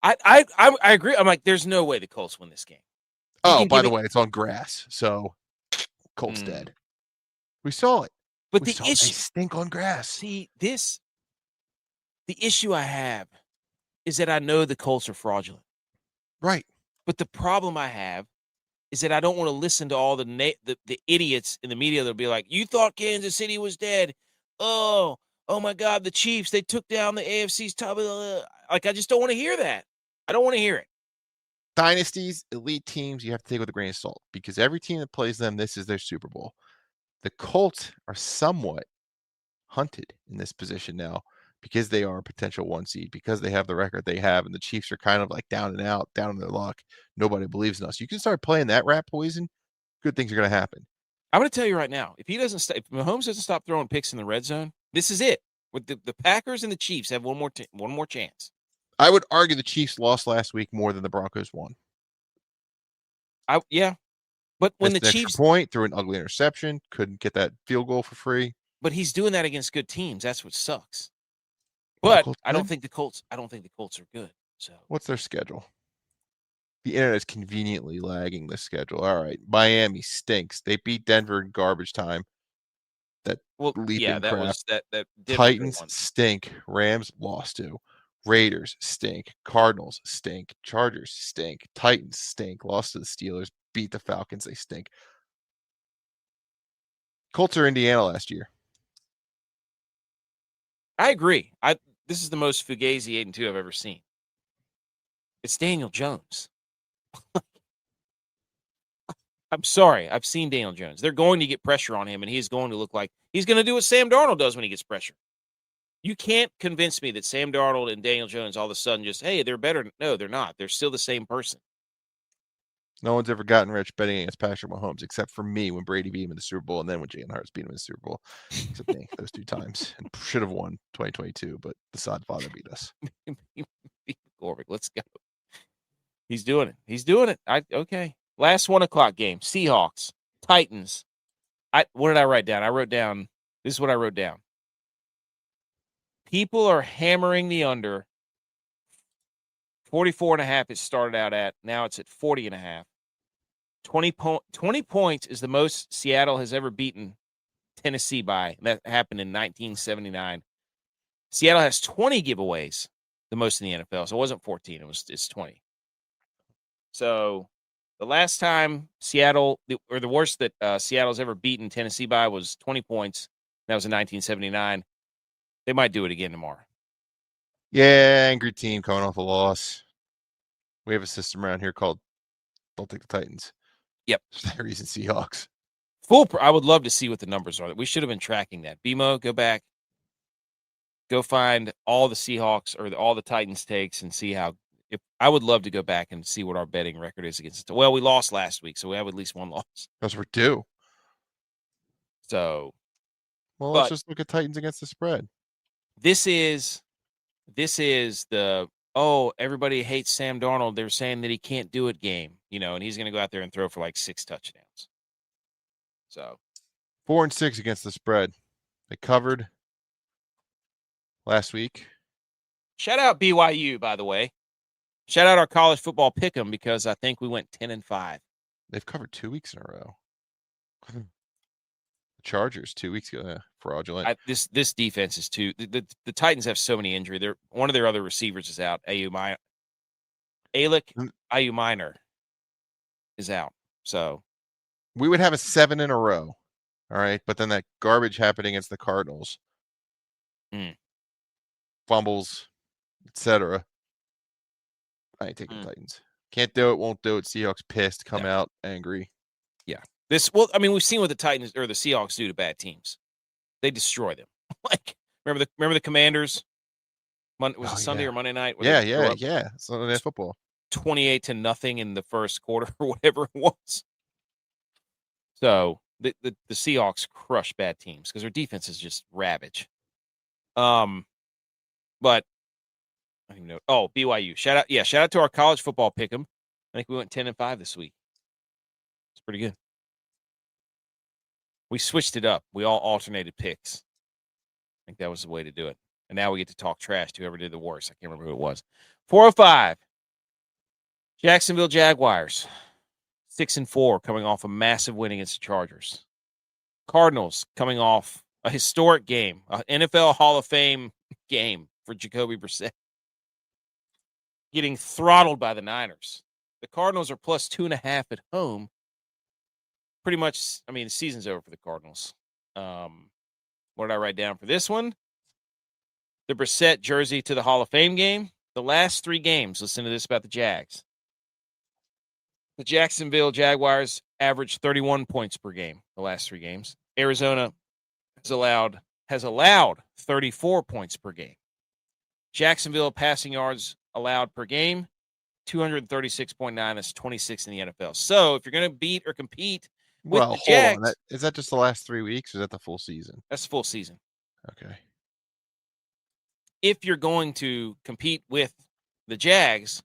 I agree. I'm like, there's no way the Colts win this game. By the way, it's on grass, so Colts dead. We saw it. But the issue, they stink on grass. See, the issue I have is that I know the Colts are fraudulent. Right. But the problem I have is that I don't want to listen to all the idiots in the media that'll be like, you thought Kansas City was dead. Oh my God, the Chiefs, they took down the AFC's top. Like, I just don't want to hear that. I don't want to hear it. Dynasties, elite teams, you have to take with a grain of salt because every team that plays them, this is their Super Bowl. The Colts are somewhat hunted in this position now because they are a potential 1 seed, because they have the record they have, and the Chiefs are kind of like down and out, down in their luck. Nobody believes in us. You can start playing that rat poison, good things are going to happen. I'm going to tell you right now, if Mahomes doesn't stop throwing picks in the red zone, this is it. With the Packers and the Chiefs have one more chance. I would argue the Chiefs lost last week more than the Broncos won. Yeah. But when Missed the an Chiefs extra point threw an ugly interception, couldn't get that field goal for free. But he's doing that against good teams. That's what sucks. But I don't think the Colts are good. So what's their schedule? The internet is conveniently lagging the schedule. All right. Miami stinks. They beat Denver in garbage time. That Titans stink. Rams lost to. Raiders stink. Cardinals stink. Chargers stink. Titans stink. Lost to the Steelers. Beat the Falcons. They stink. Colts are Indiana last year. I agree. This is the most Fugazi 8-2 I've ever seen. It's Daniel Jones. I'm sorry. I've seen Daniel Jones. They're going to get pressure on him, and he's going to look like he's going to do what Sam Darnold does when he gets pressure. You can't convince me that Sam Darnold and Daniel Jones all of a sudden just, hey, they're better. No, they're not. They're still the same person. No one's ever gotten rich betting against Patrick Mahomes, except for me when Brady beat him in the Super Bowl, and then when Jalen Hurts beat him in the Super Bowl. Except me, those 2 times. And should have won 2022, but the sod father beat us. Gorbick, let's go. He's doing it. Okay. Last 1 o'clock game. Seahawks, Titans. What did I write down? This is what I wrote down. People are hammering the under. 44.5 it started out at. Now it's at 40.5. 20 points is the most Seattle has ever beaten Tennessee by. That happened in 1979. Seattle has 20 giveaways, the most in the NFL. So it wasn't 14. It's 20. So the last time the worst that Seattle's ever beaten Tennessee by was 20 points. That was in 1979. They might do it again tomorrow. Yeah, angry team coming off a loss. We have a system around here called Don't Take the Titans. Yep. For that reason, Seahawks. I would love to see what the numbers are. We should have been tracking that. BMO, go back. Go find all the Seahawks or all the Titans takes and see how. I would love to go back and see what our betting record is against. Well, we lost last week, so we have at least 1 loss. Because we're due. So. Let's just look at Titans against the spread. This is the everybody hates Sam Darnold. They're saying that he can't do it game, and he's going to go out there and throw for like 6 touchdowns. So 4-6 against the spread. They covered last week. Shout out BYU, by the way. Shout out our college football pick'em because I think we went 10-5. They've covered 2 weeks in a row. The Chargers 2 weeks ago, fraudulent. This defense is too. The Titans have so many injuries. One of their other receivers is out. Ayuk Minor is out. So We would have a 7 in a row. All right. But then that garbage happened against the Cardinals. Fumbles, etc. I ain't taking the Titans. Can't do it, won't do it. Seahawks pissed, come out angry. Yeah. We've seen what the Titans or the Seahawks do to bad teams. They destroy them. Like, remember the Commanders? Was it Sunday or Monday night? Yeah. Sunday Night Football. 28-0 in the first quarter or whatever it was. So the Seahawks crush bad teams because their defense is just ravage. But I don't even know. Oh, BYU. Shout out to our college football pick'em. I think we went 10-5 this week. It's pretty good. We switched it up. We all alternated picks. I think that was the way to do it. And now we get to talk trash to whoever did the worst. I can't remember who it was. 405. Jacksonville Jaguars. 6-4, coming off a massive win against the Chargers. Cardinals coming off a historic game, an NFL Hall of Fame game for Jacoby Brissett. Getting throttled by the Niners. The Cardinals are plus 2.5 at home. Pretty much, I mean, the season's over for the Cardinals. What did I write down for this one? The Brissett jersey to the Hall of Fame game. The last 3 games, listen to this about the Jags. The Jacksonville Jaguars averaged 31 points per game the last 3 games. Arizona has allowed 34 points per game. Jacksonville passing yards allowed per game, 236.9. That's 26 in the NFL. So if you're going to beat or compete with the Jags, hold on. Is that just the last 3 weeks or is that the full season? That's the full season. Okay. If you're going to compete with the Jags,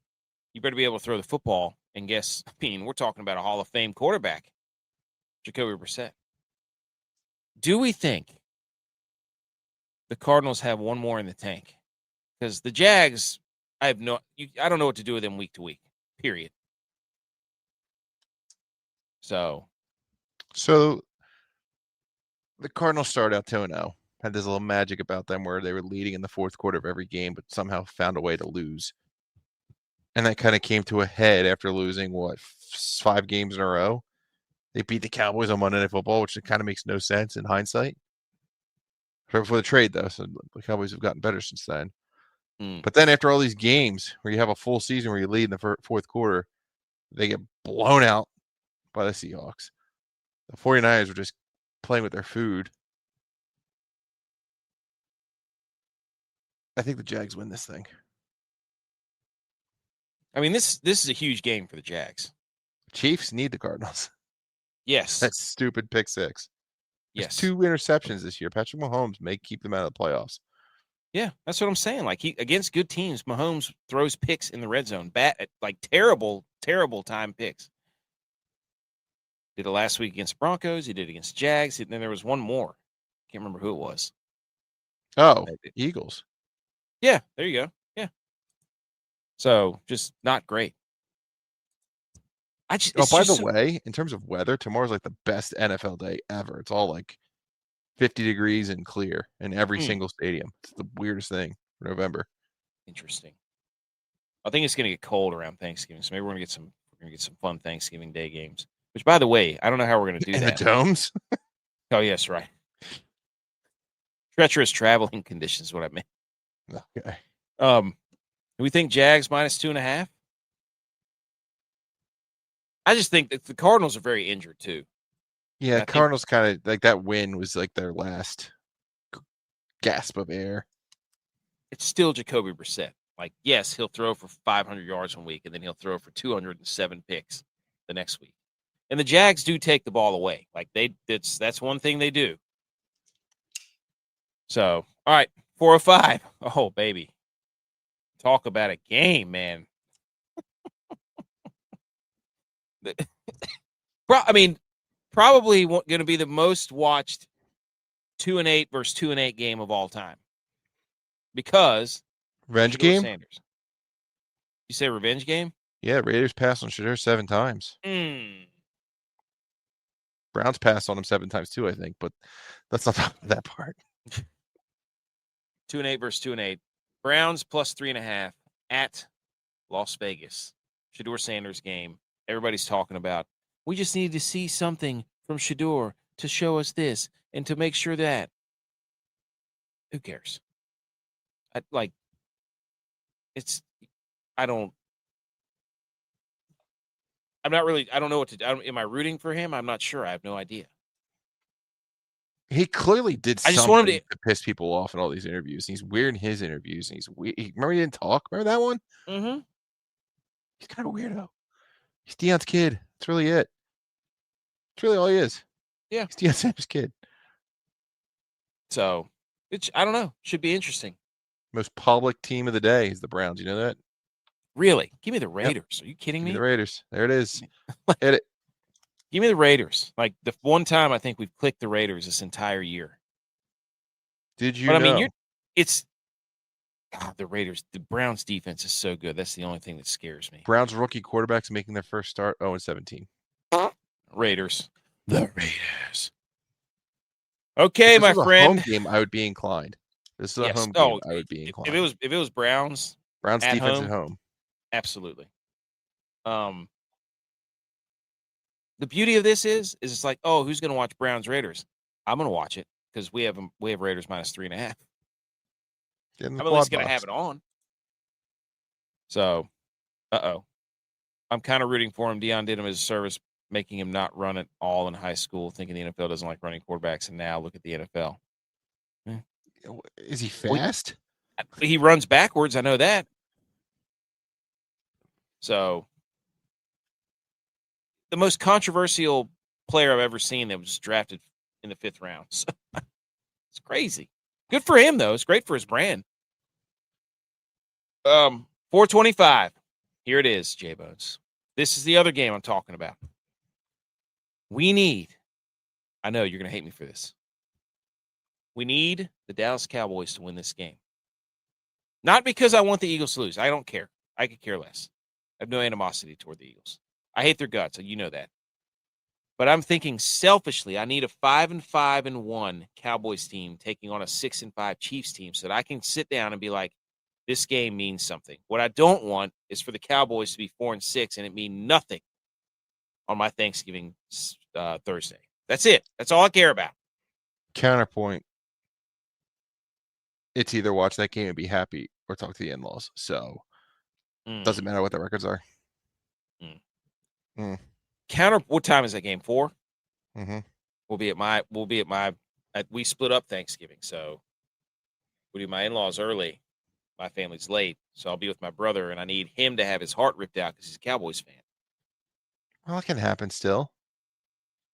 you better be able to throw the football. And guess, I mean, we're talking about a Hall of Fame quarterback, Jacoby Brissett. Do we think the Cardinals have one more in the tank? Because the Jags, I don't know what to do with them week to week, period. So the Cardinals started out 2-0. Had this little magic about them where they were leading in the fourth quarter of every game, but somehow found a way to lose. And that kind of came to a head after losing, 5 games in a row? They beat the Cowboys on Monday Night Football, which kind of makes no sense in hindsight. Right before the trade, though, so the Cowboys have gotten better since then. But then after all these games where you have a full season where you lead in the fourth quarter, they get blown out by the Seahawks. The 49ers were just playing with their food. I think the Jags win this thing. I mean, this is a huge game for the Jags. Chiefs need the Cardinals. Yes. That stupid pick 6. Yes. 2 interceptions this year. Patrick Mahomes may keep them out of the playoffs. Yeah, that's what I'm saying. Like, against good teams, Mahomes throws picks in the red zone. Terrible, terrible time picks. Did it last week against Broncos. He did it against Jags. And then there was one more. Can't remember who it was. Oh, Eagles. Yeah, there you go. Yeah. So, just not great. By the way, in terms of weather, tomorrow's like the best NFL day ever. It's all like 50 degrees and clear in every single stadium. It's the weirdest thing for November. Interesting. I think it's going to get cold around Thanksgiving, so maybe we're going to get some fun Thanksgiving Day games. Which, by the way, I don't know how we're going to do that. In the domes? Oh, yes, right. Treacherous traveling conditions, what I meant. Okay. Do we think Jags minus 2.5? I just think that the Cardinals are very injured too. Yeah, Cardinals kind of like that win was like their last gasp of air. It's still Jacoby Brissett. Like, yes, he'll throw for 500 yards one week, and then he'll throw for 207 picks the next week. And the Jags do take the ball away. Like, that's one thing they do. So, all right, 405. Oh, baby. Talk about a game, man. I mean, probably going to be the most watched 2-8 versus 2-8 game of all time. Because revenge game. Sanders. You say revenge game? Yeah, Raiders passed on Shedeur 7 times. Browns passed on him 7 times too, I think, but let's not talk about that part. 2-8 versus 2-8. Browns plus 3.5 at Las Vegas. Shedeur Sanders game. Everybody's talking about. We just need to see something from Shador to show us this and to make sure that. Who cares? I don't know what to do. Am I rooting for him? I'm not sure. I have no idea. He clearly did I just want him something to piss people off in all these interviews. He's weird in his interviews. And he's weird. Remember he didn't talk? Remember that one? Mm-hmm. He's kind of a weirdo. He's Deion's kid. That's really it. That's really all he is. Yeah. He's Deion Sanders' kid. So, I don't know. Should be interesting. Most public team of the day is the Browns. You know that? Really? Give me the Raiders. Yep. Are you kidding me? The Raiders. There it is. Hit it. Give me the Raiders. Like the one time I think we've clicked the Raiders this entire year. Did you know? I mean, the Raiders, the Browns defense is so good. That's the only thing that scares me. Browns rookie quarterbacks making their first start 0-17. Raiders. The Raiders. Okay, my friend. Home game, I would be inclined. This is a home game. I would be inclined. If it was Browns defense at home. Absolutely. The beauty of this is it's like, oh, who's going to watch Browns Raiders? I'm going to watch it because we have Raiders -3.5. I'm at least going to have it on. So, I'm kind of rooting for him. Deion did him as a service, making him not run it all in high school, thinking the NFL doesn't like running quarterbacks, and now look at the NFL. Is he fast? He runs backwards. I know that. So, the most controversial player I've ever seen that was drafted in the 5th round. So, it's crazy. Good for him, though. It's great for his brand. 425. Here it is, JBonez. This is the other game I'm talking about. I know you're going to hate me for this. We need the Dallas Cowboys to win this game. Not because I want the Eagles to lose. I don't care. I could care less. I have no animosity toward the Eagles. I hate their guts. You know that. But I'm thinking selfishly, I need a 5-5-1 Cowboys team taking on a 6-5 Chiefs team so that I can sit down and be like, this game means something. What I don't want is for the Cowboys to be 4-6 and it mean nothing on my Thanksgiving Thursday. That's it. That's all I care about. Counterpoint. It's either watch that game and be happy or talk to the in-laws. So doesn't matter what the records are. What time is that game? 4? Mm-hmm. We split up Thanksgiving. So we do my in-laws early. My family's late. So I'll be with my brother and I need him to have his heart ripped out because he's a Cowboys fan. Well, it can happen still.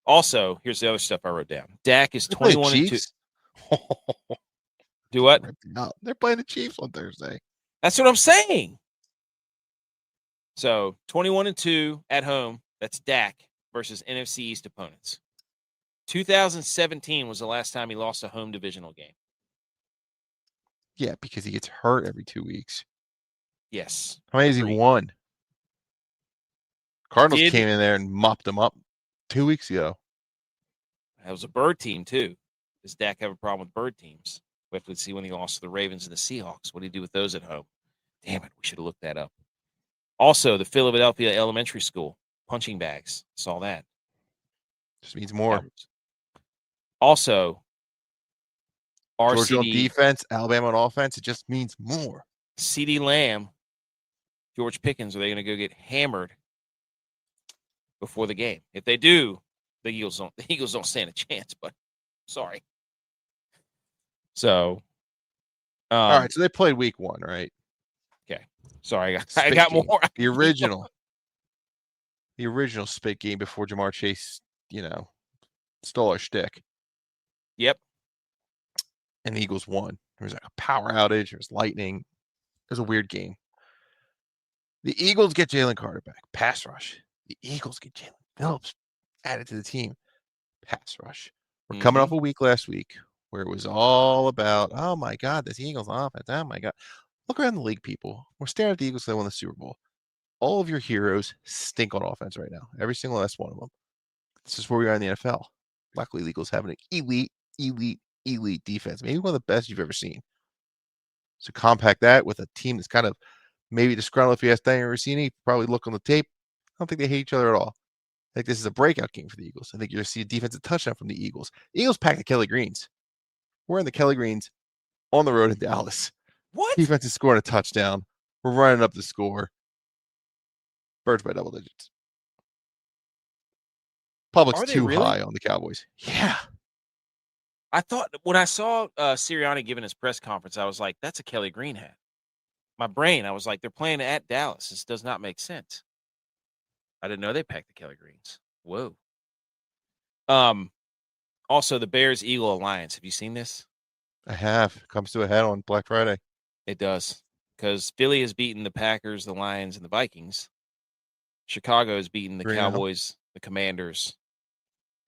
Also, here's the other stuff I wrote down. Dak is 21-2. Do what? No, they're playing the Chiefs on Thursday. That's what I'm saying. So 21-2 at home. That's Dak versus NFC East opponents. 2017 was the last time he lost a home divisional game. Yeah, because he gets hurt every 2 weeks. Yes. How many has he won? Cardinals came in there and mopped them up 2 weeks ago. That was a bird team, too. Does Dak have a problem with bird teams? We have to see when he lost to the Ravens and the Seahawks. What did he do with those at home? Damn it, we should have looked that up. Also, the Philadelphia Elementary School, punching bags. Saw that. Just means more. Also, Georgia on defense, Alabama on offense, it just means more. CeeDee Lamb, George Pickens, are they going to go get hammered before the game? If they do, the Eagles don't stand a chance, but sorry. So, all right, so they played week 1, right? Okay. Sorry, I got more. The original spit game before Jamar Chase, stole our shtick. Yep. And the Eagles won. There was like a power outage. There was lightning. It was a weird game. The Eagles get Jalen Carter back. Pass rush. The Eagles get Jalen Phillips added to the team. Pass rush. We're coming off a week last week where it was all about, oh my God, this Eagles offense. Oh my God. Look around the league, people. We're staring at the Eagles that won the Super Bowl. All of your heroes stink on offense right now. Every single last one of them. This is where we are in the NFL. Luckily, the Eagles have an elite defense. Maybe one of the best you've ever seen. So compact that with a team that's kind of maybe disgruntled. If you ask Daniel Rossini, probably look on the tape. I don't think they hate each other at all. I think this is a breakout game for the Eagles. I think you're going to see a defensive touchdown from the Eagles. Eagles pack the Kelly Greens. We're in the Kelly Greens on the road in Dallas. What? Defense is scoring a touchdown. We're running up the score. Birds by double digits. Public's too high on the Cowboys. Yeah. I thought when I saw Sirianni giving his press conference, I was like, that's a Kelly Green hat. My brain, I was like, they're playing at Dallas. This does not make sense. I didn't know they packed the Kelly Greens. Whoa. Also, the Bears-Eagle Alliance. Have you seen this? I have. It comes to a head on Black Friday. It does. Because Philly has beaten the Packers, the Lions, and the Vikings. Chicago has beaten the Cowboys, the Commanders,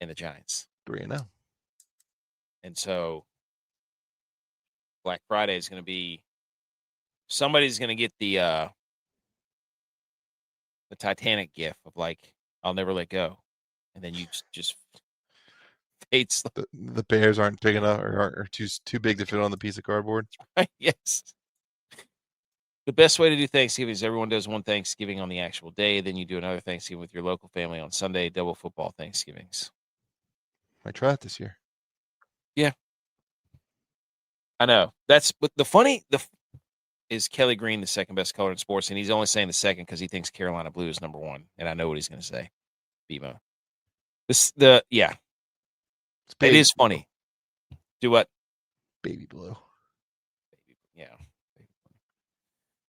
and the Giants. 3-0. And so Black Friday is going to be somebody's going to get the Titanic gift of like, I'll never let go. And then you just hates the Bears aren't big enough or are too big to fit on the piece of cardboard. Right? Yes. The best way to do Thanksgiving is everyone does one Thanksgiving on the actual day. Then you do another Thanksgiving with your local family on Sunday, double football Thanksgivings. I tried it this year. Yeah. I know. But is Kelly Green the second best color in sports? And he's only saying the second because he thinks Carolina blue is number one. And I know what he's going to say. BMO. It is funny. Do what? Baby blue. Yeah.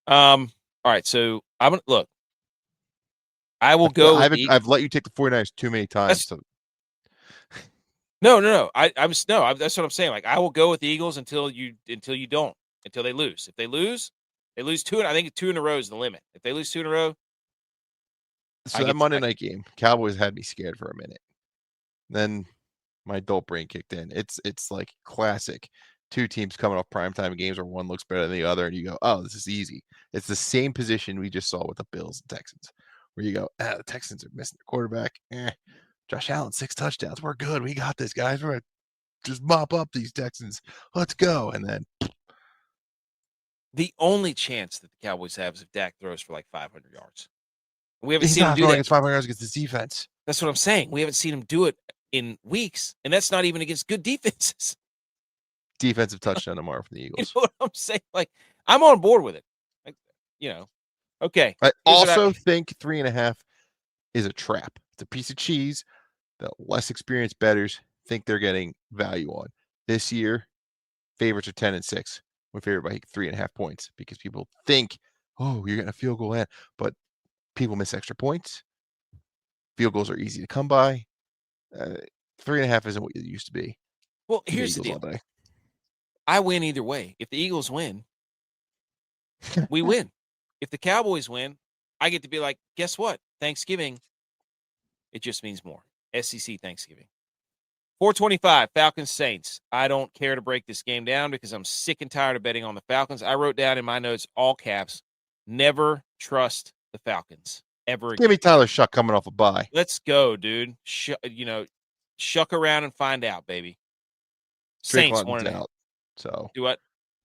All right. So I'm going to look. I will go. I've let you take the 49ers too many times. No. That's what I'm saying. Like, I will go with the Eagles until you don't, until they lose. If they lose 2, and I think 2 in a row is the limit. If they lose 2 in a row. So that Monday night game, Cowboys had me scared for a minute. Then my adult brain kicked in. It's like classic. 2 teams coming off primetime games where one looks better than the other, and you go, oh, this is easy. It's the same position we just saw with the Bills and Texans, where you go, the Texans are missing their quarterback. Josh Allen, 6 touchdowns. We're good. We got this, guys. We're going to just mop up these Texans. Let's go. And then the only chance that the Cowboys have is if Dak throws for like 500 yards. We haven't He's seen not him do throwing that. against 500 yards against the defense. That's what I'm saying. We haven't seen him do it in weeks, and that's not even against good defenses. Defensive touchdown tomorrow from the Eagles. You know what I'm saying? Like, I'm on board with it. Like, okay. I also think 3.5 is a trap. It's a piece of cheese that less experienced bettors think they're getting value on. This year, favorites are 10-6. We're favored by 3.5 points because people think, oh, you're getting a field goal in, but people miss extra points. Field goals are easy to come by. 3.5 isn't what it used to be. Well, here's the deal. I win either way. If the Eagles win, we win. If the Cowboys win, I get to be like, guess what? Thanksgiving, it just means more. SEC Thanksgiving. 425, Falcons Saints. I don't care to break this game down because I'm sick and tired of betting on the Falcons. I wrote down in my notes, all caps, never trust the Falcons ever again. Give me Tyler Shuck coming off a bye. Let's go, dude. Shuck around and find out, baby. Drake Saints London's out. So do what?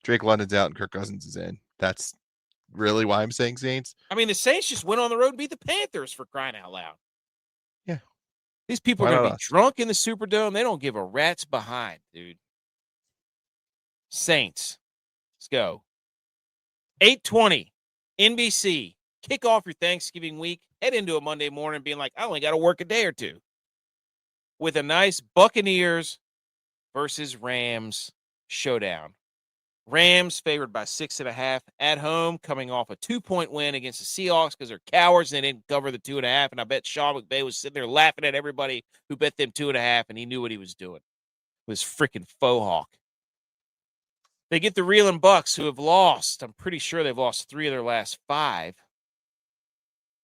Drake London's out and Kirk Cousins is in. That's really why I'm saying Saints. I mean, the Saints just went on the road and beat the Panthers, for crying out loud. Yeah. These people are going to be drunk in the Superdome. They don't give a rat's behind, dude. Saints. Let's go. 8:20, NBC. Kick off your Thanksgiving week. Head into a Monday morning being like, I only got to work a day or two. With a nice Buccaneers versus Rams showdown. Rams favored by 6.5 at home, coming off a 2-point win against the Seahawks because they're cowards and they didn't cover the 2.5. And I bet Sean McVay was sitting there laughing at everybody who bet them 2.5, and he knew what he was doing with his freaking faux hawk. They get the reeling Bucks, who have lost. I'm pretty sure they've lost 3 of their last 5.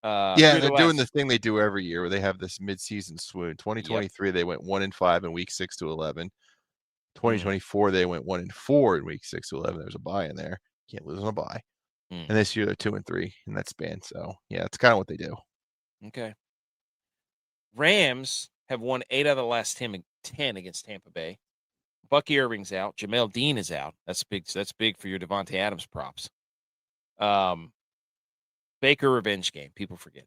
They're doing the thing they do every year where they have this midseason swoon. 2023, They went 1-5 in week 6 to 11. 2024, they went 1-4 in week 6 to 11. There's a bye in there. Can't lose on a bye. And this year they're 2-3 in that span. So yeah, it's kind of what they do. Okay. Rams have won 8 out of the last 10 against Tampa Bay. Bucky Irving's out. Jamel Dean is out. That's big. That's big for your Devontae Adams props. Baker revenge game. People forget.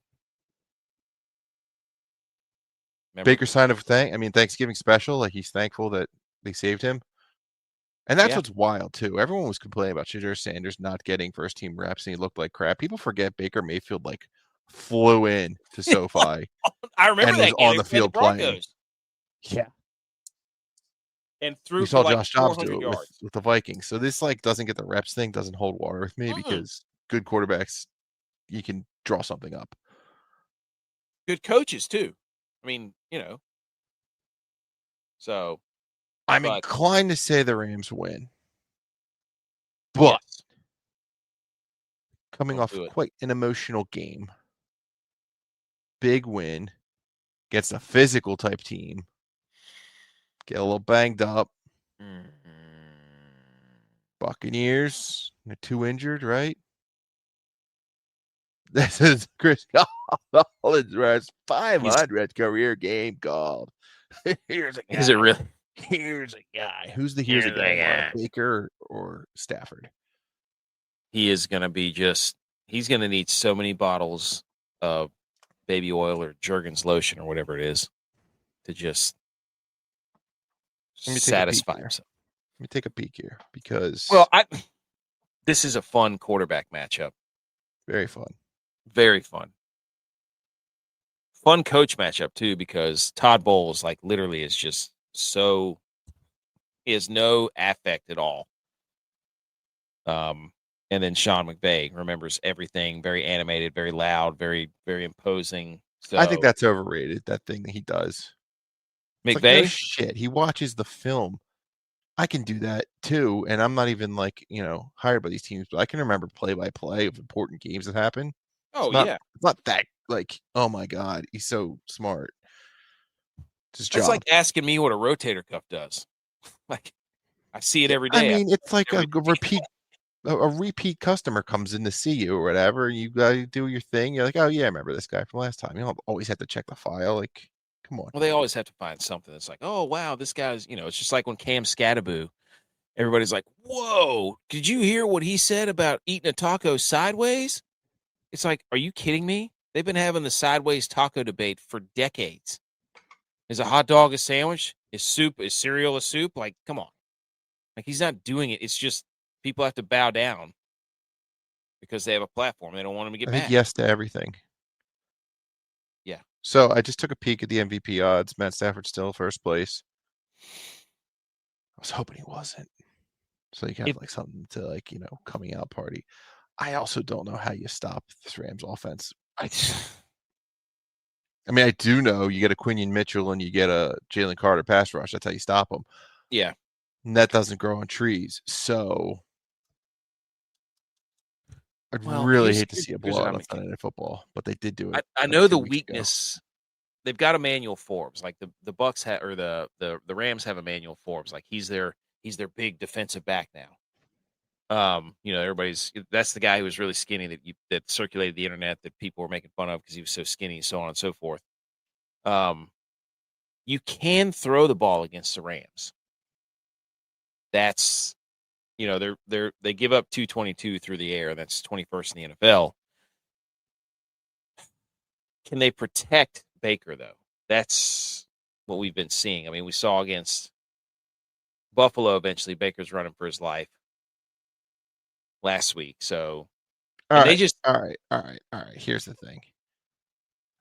Remember? Baker signed Thanksgiving special. Like he's thankful that they saved him. And that's what's wild too. Everyone was complaining about Shadur Sanders not getting first team reps and he looked like crap. People forget Baker Mayfield like flew in to SoFi I remember and was that game. on They the were playing the field playing. Broncos. Yeah. And You threw for saw like Josh Dobbs do 400 it yards. with the Vikings. So this like doesn't get the reps thing, doesn't hold water with me because good quarterbacks, you can draw something up. Good coaches too. I mean, so I'm inclined to say the Rams win. But yes. coming off quite an emotional game, big win against a physical type team, get a little banged up. Buccaneers, they're 2 injured, right? This is Chris Collinsworth's 500th career game called. Here's a guy. Is it really? Here's a guy. Who's the here's a guy? Baker or Stafford? He is going to be he's going to need so many bottles of baby oil or Jergens lotion or whatever it is to just satisfy himself. Let me take a peek here because this is a fun quarterback matchup. Very fun. Very fun. Fun coach matchup too, because Todd Bowles literally is just he has no affect at all. And then Sean McVay remembers everything, very animated, very loud, very, very imposing. So I think that's overrated, that thing that he does. McVay? No shit. He watches the film. I can do that too. And I'm not even hired by these teams, but I can remember play by play of important games that happen. Oh, yeah. It's not that oh my God, he's so smart. It's his job. It's like asking me what a rotator cuff does. I see it every day. I mean, it's like a repeat customer comes in to see you or whatever. You gotta do your thing. You're like, oh yeah, I remember this guy from last time. You don't always have to check the file. Come on. Well, they always have to find something that's like, oh wow, this guy's. It's just like when Cam Scattaboo, everybody's like, whoa, did you hear what he said about eating a taco sideways? It's like, are you kidding me? They've been having the sideways taco debate for decades. Is a hot dog a sandwich? Is cereal a soup? Come on. He's not doing it. It's just people have to bow down because they have a platform. They don't want him to get mad. I think yes to everything. Yeah. So I just took a peek at the MVP odds. Matt Stafford still first place. I was hoping he wasn't. So you can have something to coming out party. I also don't know how you stop this Rams offense. I do know you get a Quinion Mitchell and you get a Jalen Carter pass rush. That's how you stop them. Yeah. And that doesn't grow on trees. So I'd really hate to see a blowout on Sunday Night Football, but they did do it. I know the weakness. They've got Emmanuel Forbes. The Bucks or the Rams have Emmanuel Forbes. He's their big defensive back now. That's the guy who was really skinny that circulated the internet that people were making fun of because he was so skinny, so on and so forth. You can throw the ball against the Rams. That's, they give up 222 through the air. That's 21st in the NFL. Can they protect Baker though? That's what we've been seeing. We saw against Buffalo eventually Baker's running for his life last week. So all right. Here's the thing.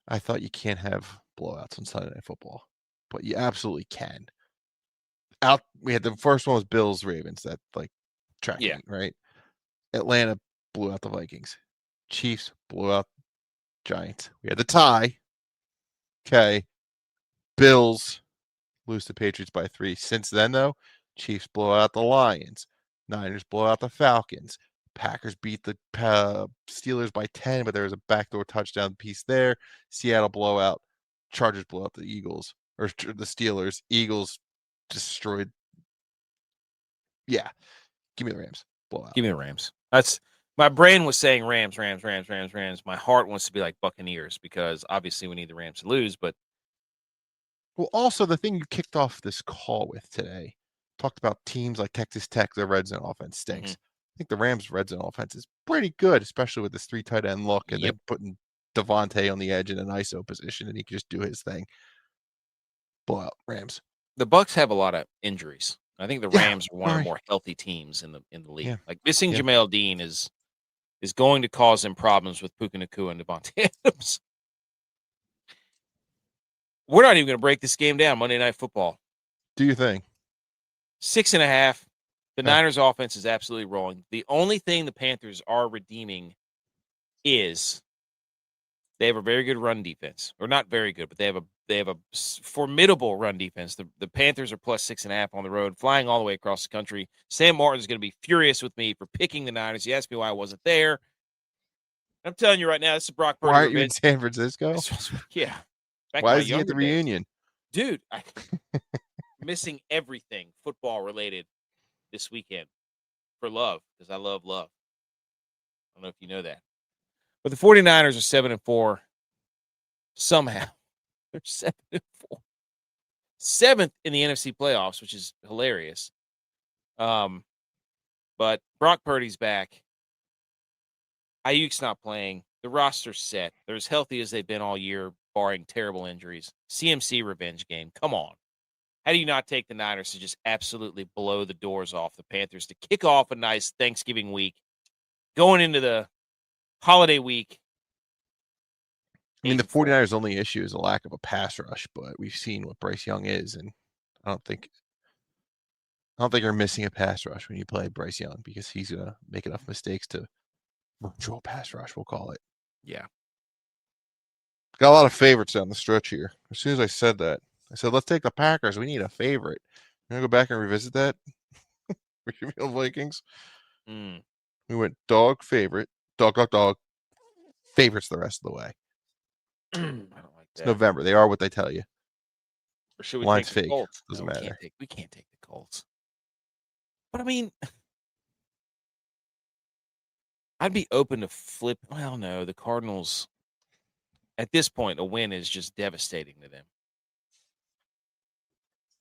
I thought you can't have blowouts on Sunday Night Football, but you absolutely can. We had the first one was Bills Ravens, that tracking, right? Atlanta blew out the Vikings. Chiefs blew out Giants. We had the tie. Okay. Bills lose to Patriots by 3. Since then, though, Chiefs blow out the Lions. Niners blow out the Falcons. Packers beat the Steelers by 10, but there was a backdoor touchdown piece there. Seattle blowout. Chargers blow out the Eagles or the Steelers. Eagles destroyed. Yeah. Give me the Rams. Blowout. Give me the Rams. That's my brain was saying Rams. My heart wants to be like Buccaneers because obviously we need the Rams to lose, but also the thing you kicked off this call with today, talked about teams like Texas Tech, their red zone offense stinks. I think the Rams' red zone offense is pretty good, especially with this 3 tight end look, and they're putting Devontae on the edge in an ISO position, and he can just do his thing. blowout Rams. The Bucs have a lot of injuries. I think the Rams are one of the more healthy teams in the league. Yeah. Like missing Jamel Dean is going to cause them problems with Puka Nacua and Devontae Adams. We're not even going to break this game down. Monday Night Football. Do you think? 6.5. The Niners offense is absolutely rolling. The only thing the Panthers are redeeming is they have a very good run defense, or not very good, but they have a formidable run defense. The Panthers are plus 6.5 on the road, flying all the way across the country. Sam Martin is going to be furious with me for picking the Niners. He asked me why I wasn't there. I'm telling you right now, this is Brock Purdy. Why aren't you in San Francisco? Yeah. Why is he at the reunion? Dude, missing everything football related this weekend for love, because I love love. I don't know if you know that. But the 49ers are 7-4. Somehow. They're 7-4. 7th in the NFC playoffs, which is hilarious. But Brock Purdy's back. Ayuk's not playing. The roster's set. They're as healthy as they've been all year, barring terrible injuries. CMC revenge game. Come on. How do you not take the Niners to just absolutely blow the doors off the Panthers to kick off a nice Thanksgiving week, going into the holiday week? I mean, the 49ers' only issue is a lack of a pass rush, but we've seen what Bryce Young is, and I don't think you're missing a pass rush when you play Bryce Young, because he's going to make enough mistakes to virtual pass rush, we'll call it. Yeah. Got a lot of favorites down the stretch here. As soon as I said that, I said, let's take the Packers. We need a favorite. I'm going to go back and revisit that. Real Vikings. We went dog, favorite, dog. Favorites the rest of the way. I don't like that. It's November. They are what they tell you. Or should we Line's take the fake. Colts? Doesn't No, matter. We can't take the Colts. But I mean, I'd be open to flip. Well, no, the Cardinals. At this point, a win is just devastating to them.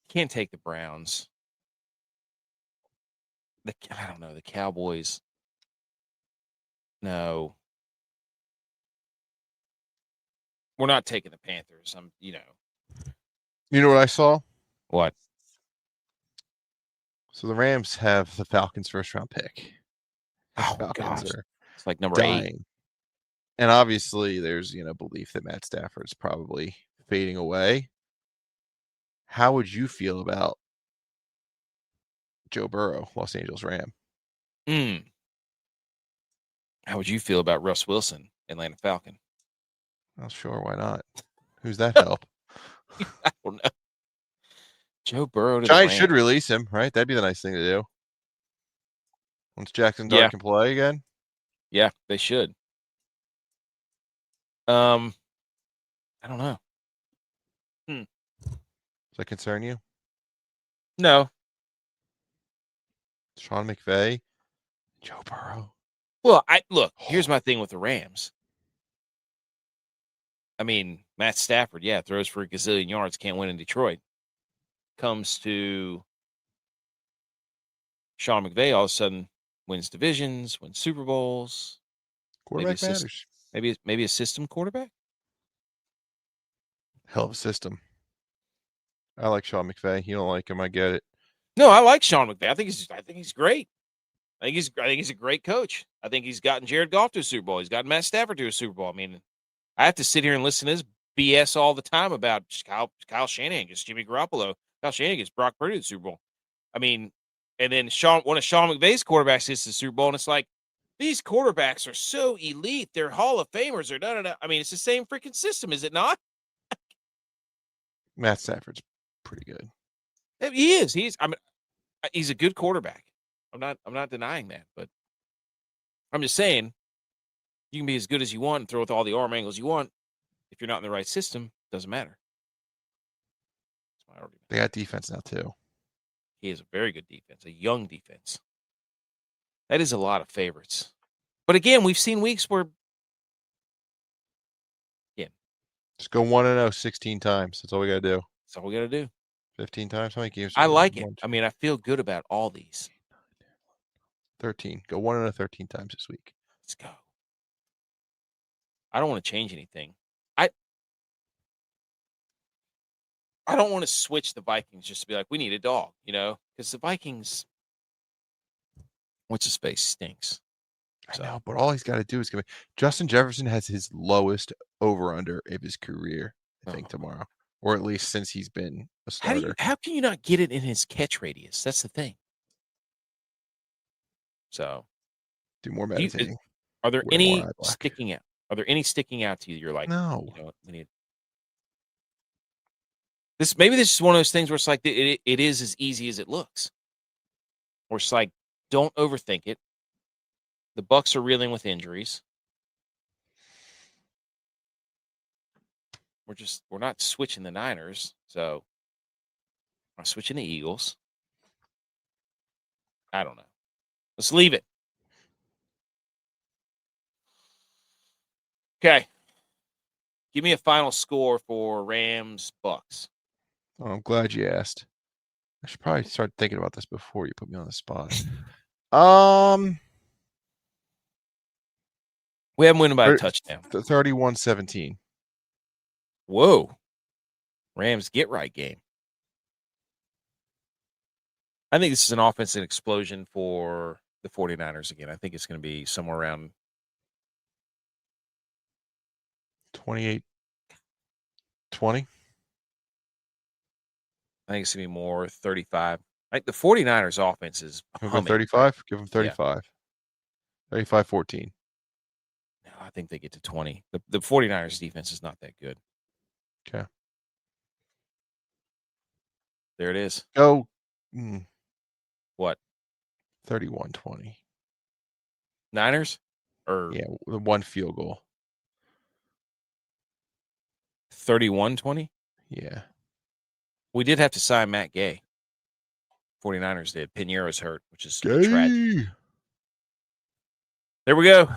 Can't take the Browns. I don't know, the Cowboys. No. We're not taking the Panthers. You know what I saw? What? So the Rams have the Falcons' first round pick. Oh, Falcons gosh. are It's like number dying. 8. And obviously there's, belief that Matt Stafford's probably fading away. How would you feel about Joe Burrow, Los Angeles Ram? How would you feel about Russ Wilson, Atlanta Falcon? Well, sure, why not? Who's that help? I don't know. Joe Burrow to Giants the should release him, right? That'd be the nice thing to do. Once Jackson Dart can play again. Yeah, they should. I don't know. Does that concern you? No. Sean McVay, Joe Burrow. Well, here's my thing with the Rams. I mean, Matt Stafford, throws for a gazillion yards, can't win in Detroit. Comes to Sean McVay, all of a sudden wins divisions, wins Super Bowls. Quarterback matters. Maybe a system quarterback. Hell of a system. I like Sean McVay. You don't like him, I get it. No, I like Sean McVay. I think he's great. I think he's a great coach. I think he's gotten Jared Goff to a Super Bowl. He's gotten Matt Stafford to a Super Bowl. I mean, I have to sit here and listen to this BS all the time about Kyle Shanahan gets Jimmy Garoppolo. Kyle Shanahan gets Brock Purdy to the Super Bowl. I mean, and then one of Sean McVay's quarterbacks gets to the Super Bowl, and it's like, these quarterbacks are so elite. They're Hall of Famers. They're no. I mean, it's the same freaking system, is it not? Matt Stafford's pretty good. He is. He's a good quarterback. I'm not denying that, but I'm just saying you can be as good as you want and throw with all the arm angles you want. If you're not in the right system, doesn't matter. That's my argument. They got defense now too. He has a very good defense, a young defense. That is a lot of favorites. But again, we've seen weeks where just go 1-0 16 times. That's all we got to do. That's all we got to do. 15 times. How many games? I like it. I mean, I feel good about all these. 13. Go 1-0 13 times this week. Let's go. I don't want to change anything. I don't want to switch the Vikings just to be like, we need a dog, because the Vikings, what's his face, stinks. I know, but all he's got to do is Justin Jefferson has his lowest over-under of his career, I think, tomorrow. Or at least since he's been a starter. How can you not get it in his catch radius? That's the thing. So, do more meditating. Are there any sticking out? Are there any sticking out to you? You're like, no. We need this. Maybe this is one of those things where it's like it is as easy as it looks. Or it's like, don't overthink it. The Bucs are reeling with injuries. We're not switching the Niners, so I'm switching the Eagles. I don't know. Let's leave it. Okay. Give me a final score for Rams Bucs. Oh, I'm glad you asked. I should probably start thinking about this before you put me on the spot. We haven't won by a touchdown. 31-17. Whoa. Rams get right game. I think this is an offensive explosion for the 49ers again. I think it's going to be somewhere around 28-20. I think it's going to be more 35. Like the 49ers offense is humming. 35? Give them 35. Yeah. 35-14. No, I think they get to 20. The 49ers defense is not that good. Okay. There it is. Go. What? 31-20. Niners? Yeah, the one field goal. 31-20? Yeah. We did have to sign Matt Gay. 49ers did. Pinheiro's hurt, which is tragic. There we go.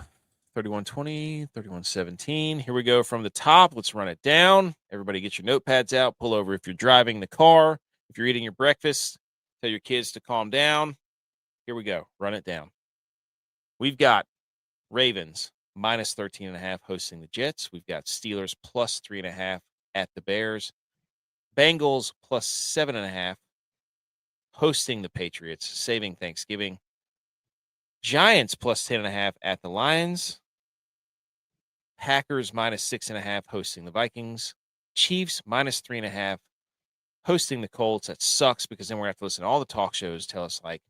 31-20, 31-17. Here we go from the top. Let's run it down. Everybody get your notepads out. Pull over if you're driving the car. If you're eating your breakfast, tell your kids to calm down. Here we go. Run it down. We've got Ravens minus 13.5 hosting the Jets. We've got Steelers plus 3.5 at the Bears. Bengals plus 7.5 hosting the Patriots, saving Thanksgiving. Giants plus 10.5 at the Lions. Packers minus 6.5 hosting the Vikings. Chiefs minus 3.5 hosting the Colts. That sucks because then we're going to have to listen to all the talk shows tell us like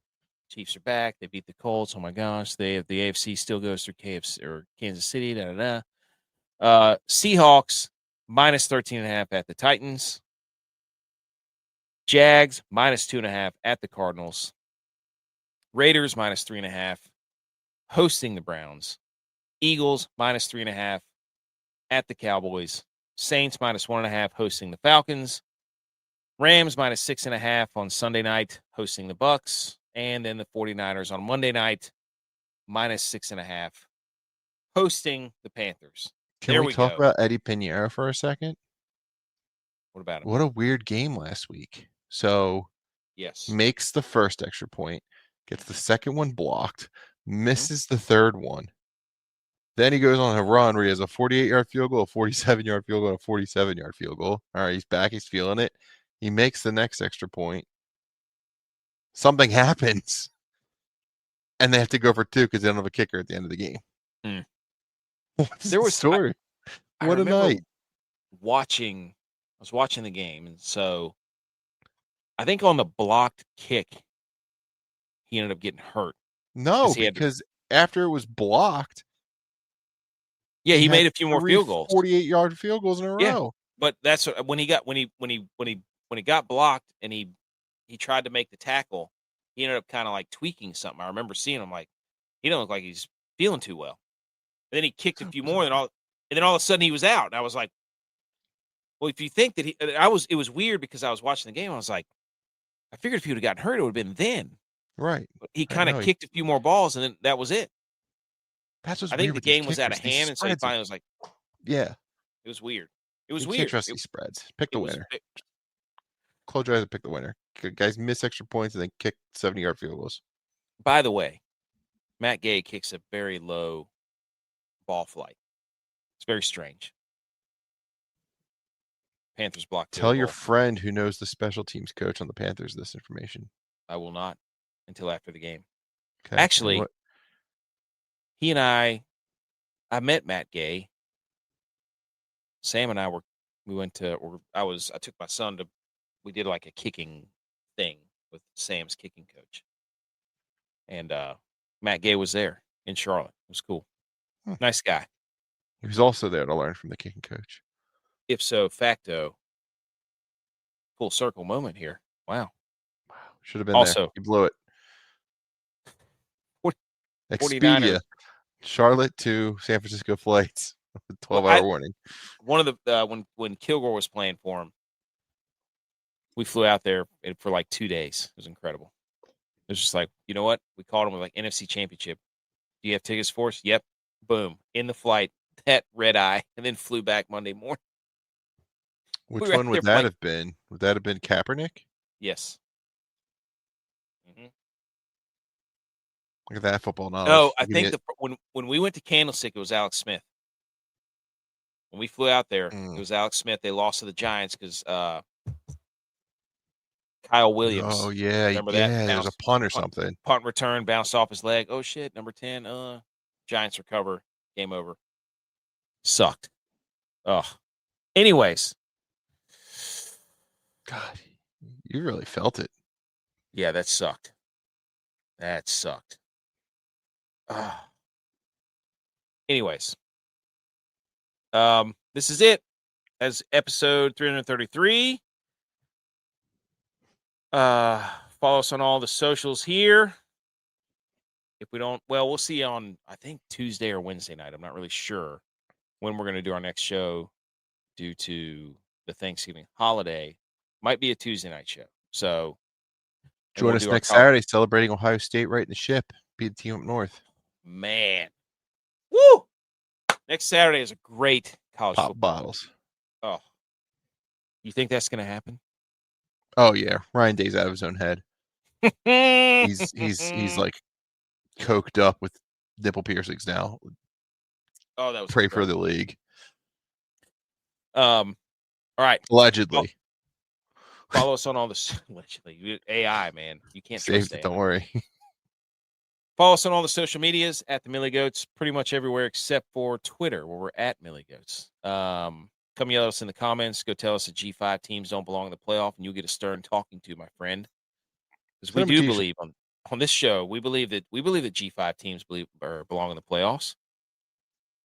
Chiefs are back. They beat the Colts. Oh my gosh. The AFC still goes through KFC or Kansas City. Seahawks minus 13.5 at the Titans. Jags minus 2.5 at the Cardinals. Raiders minus 3.5 hosting the Browns. Eagles minus 3.5 at the Cowboys. Saints minus 1.5 hosting the Falcons. Rams minus 6.5 on Sunday night hosting the Bucs. And then the 49ers on Monday night minus 6.5 hosting the Panthers. Can we talk about Eddie Pinheiro for a second? What about him? What a weird game last week. So, yes, makes the first extra point, gets the second one blocked, misses the third one. Then he goes on a run where he has a 48-yard field goal, a 47-yard field goal, and a 47-yard field goal. All right, he's back. He's feeling it. He makes the next extra point. Something happens. And they have to go for 2 because they don't have a kicker at the end of the game. What's the story? What a night. I was watching the game, and so I think on the blocked kick, he ended up getting hurt. No, because after it was blocked, he made a few more field goals. 48-yard field goals in a row. But that's when he got blocked and he tried to make the tackle, he ended up kind of like tweaking something. I remember seeing him like he don't look like he's feeling too well. And then he kicked a few more, and then all of a sudden he was out. And I was like, well, if you think that it was weird because I was watching the game. I was like, I figured if he would have gotten hurt, it would have been then. Right. But he kind of kicked a few more balls, and then that was it. That's what's I think the game was out of hand, and so he finally was like, yeah. It was weird. It was you weird. Can't trust these spreads. Pick the winner. Close your eyes and pick the winner. Guys miss extra points and then kick 70-yard field goals. By the way, Matt Gay kicks a very low ball flight. It's very strange. Panthers blocked. Tell your friend who knows the special teams coach on the Panthers this information. I will not until after the game. Okay. Actually, he and I met Matt Gay. Sam and I I took my son we did like a kicking thing with Sam's kicking coach. And Matt Gay was there in Charlotte. It was cool. Nice guy. He was also there to learn from the kicking coach. If so facto, full circle moment here. Wow. Should have been there. You blew it. Expedia, Charlotte to San Francisco flights with 12-hour warning. One of the when Kilgore was playing for him, we flew out there for like 2 days. It was incredible. It was just like, you know what? We called him with like NFC Championship. Do you have tickets for us? Yep. Boom. In the flight, that red eye, and then flew back Monday morning. Which one would that have been? Would that have been Kaepernick? Yes. Mm-hmm. Look at that football knowledge. No, I think when we went to Candlestick, it was Alex Smith. When we flew out there, it was Alex Smith. They lost to the Giants because Kyle Williams. Oh, yeah. Remember that? There was a punt or something. Punt return, bounced off his leg. Oh, shit. Number 10. Giants recover. Game over. Sucked. Oh. Anyways. God, you really felt it. Yeah, that sucked. Anyways. This is it. As episode 333. Follow us on all the socials here. If we don't, well, we'll see on, I think, Tuesday or Wednesday night. I'm not really sure when we're going to do our next show due to the Thanksgiving holiday. Might be a Tuesday night show. So join us next Saturday celebrating Ohio State right in the ship. Be the team up north. Man. Woo! Next Saturday is a great college Pop football. Bottles. Oh. You think that's going to happen? Oh yeah, Ryan Day's out of his own head. he's like coked up with nipple piercings now. Oh, that was pray incredible. For the league. All right. Allegedly. Follow us on all this. Allegedly, AI, man. You can't save trust it. Don't worry. Follow us on all the social medias at the Millie Goats, pretty much everywhere except for Twitter, where we're at Millie Goats. Come yell at us in the comments. Go tell us that G5 teams don't belong in the playoff, and you'll get a stern talking to, my friend. Because we do believe on this show, we believe that G5 teams belong in the playoffs.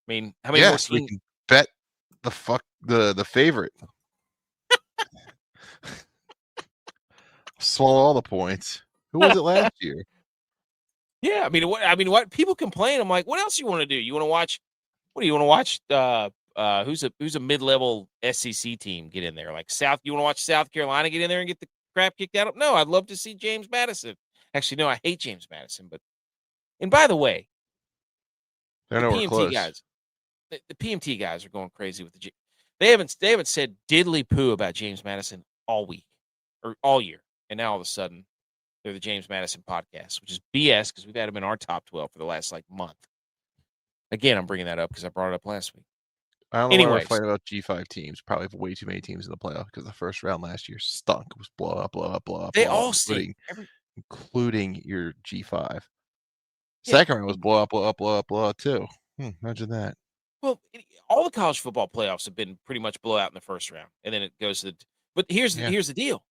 I mean, how many more teams? We can bet the favorite. Swallow all the points. Who was it last year? Yeah, I mean, what people complain. I'm like, what else you want to do? You want to watch? What do you want to watch? Who's a mid-level SEC team get in there? Like you want to watch South Carolina get in there and get the crap kicked out of them? No, I'd love to see James Madison. Actually, no, I hate James Madison. And by the way, the PMT guys, the PMT guys are going crazy with they haven't said diddly poo about James Madison all week or all year, and now all of a sudden they're the James Madison podcast, which is BS because we've had him in our top 12 for the last month. Again, I'm bringing that up because I brought it up last week. I don't know why we're fighting about G5 teams. Probably have way too many teams in the playoff because the first round last year stunk. It was blow up. They all stink, including your G5. Second round was blow up too. Imagine that. Well, all the college football playoffs have been pretty much blowout in the first round, and then it goes to the. But here's the deal.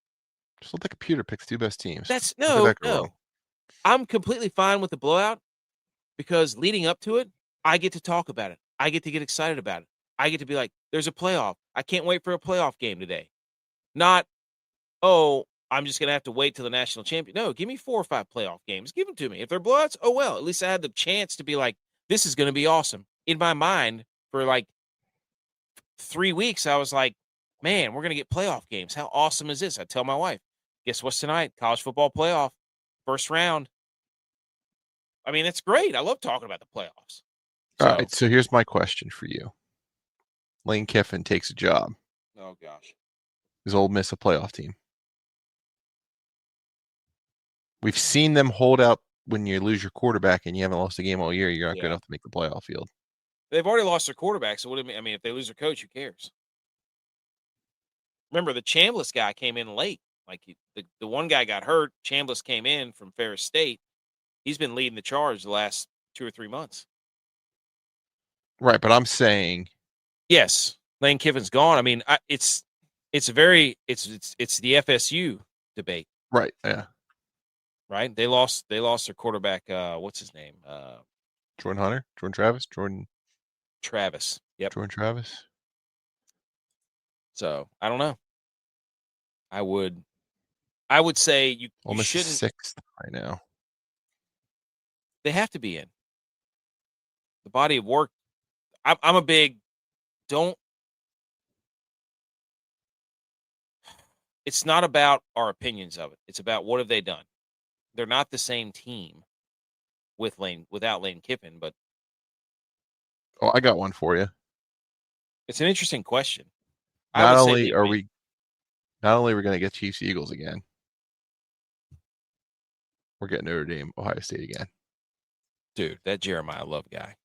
Just let the computer pick the two best teams. No. I'm completely fine with the blowout because leading up to it, I get to talk about it. I get to get excited about it. I get to be like, there's a playoff. I can't wait for a playoff game today. Not, I'm just going to have to wait till the national champion. No, give me 4 or 5 playoff games. Give them to me. If they're blowouts, oh, well, at least I had the chance to be like, this is going to be awesome. In my mind, for 3 weeks, I was like, man, we're going to get playoff games. How awesome is this? I tell my wife, guess what's tonight? College football playoff, first round. I mean, it's great. I love talking about the playoffs. All right, so here's my question for you. Lane Kiffin takes a job. Oh, gosh. Is Ole Miss a playoff team? We've seen them hold out when you lose your quarterback and you haven't lost a game all year. You're not good enough to make the playoff field. They've already lost their quarterback, so what do you mean? I mean, if they lose their coach, who cares? remember the Chambliss guy came in late. Like the one guy got hurt. Chambliss came in from Ferris State. He's been leading the charge the last 2 or 3 months. Right, but I'm saying, yes, Lane Kiffin's gone. I mean, it's the FSU debate. Right. Yeah. Right. They lost their quarterback. What's his name? Jordan Hunter, Jordan Travis. Yep. Jordan Travis. So I don't know. I would say you shouldn't. 6th right now. They have to be in the body of work. I'm a big don't. It's not about our opinions of it. It's about what have they done. They're not the same team without Lane Kiffin, but I got one for you. It's an interesting question. Not only are we going to get Chiefs Eagles again, we're getting Notre Dame Ohio State again. Dude, that Jeremiah Love guy,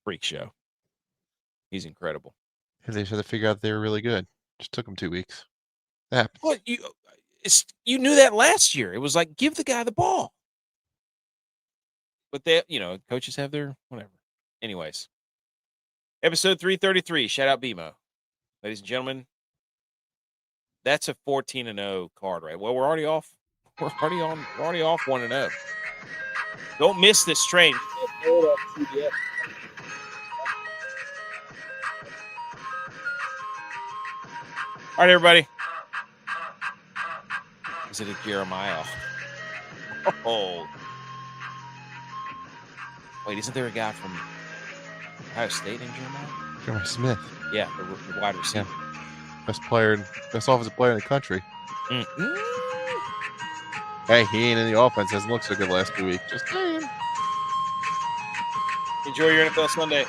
freak show. He's incredible. They just had to figure out they were really good. Just took them 2 weeks. That happens. Well, you knew that last year. It was like, give the guy the ball. But they, coaches have their whatever. Anyways, episode 333. Shout out BMO, ladies and gentlemen. That's a 14-0 card, right? Well, we're already off. We're already off 1-0. Don't miss this train. All right, everybody. Is it a Jeremiah? Oh. Wait, isn't there a guy from Ohio State named Jeremiah? Jeremiah Smith. Yeah, the wide receiver. Yeah. Best offensive player in the country. Mm-hmm. Hey, he ain't in the offense. Hasn't looked so good the last 2 weeks. Just saying. Enjoy your NFL Sunday.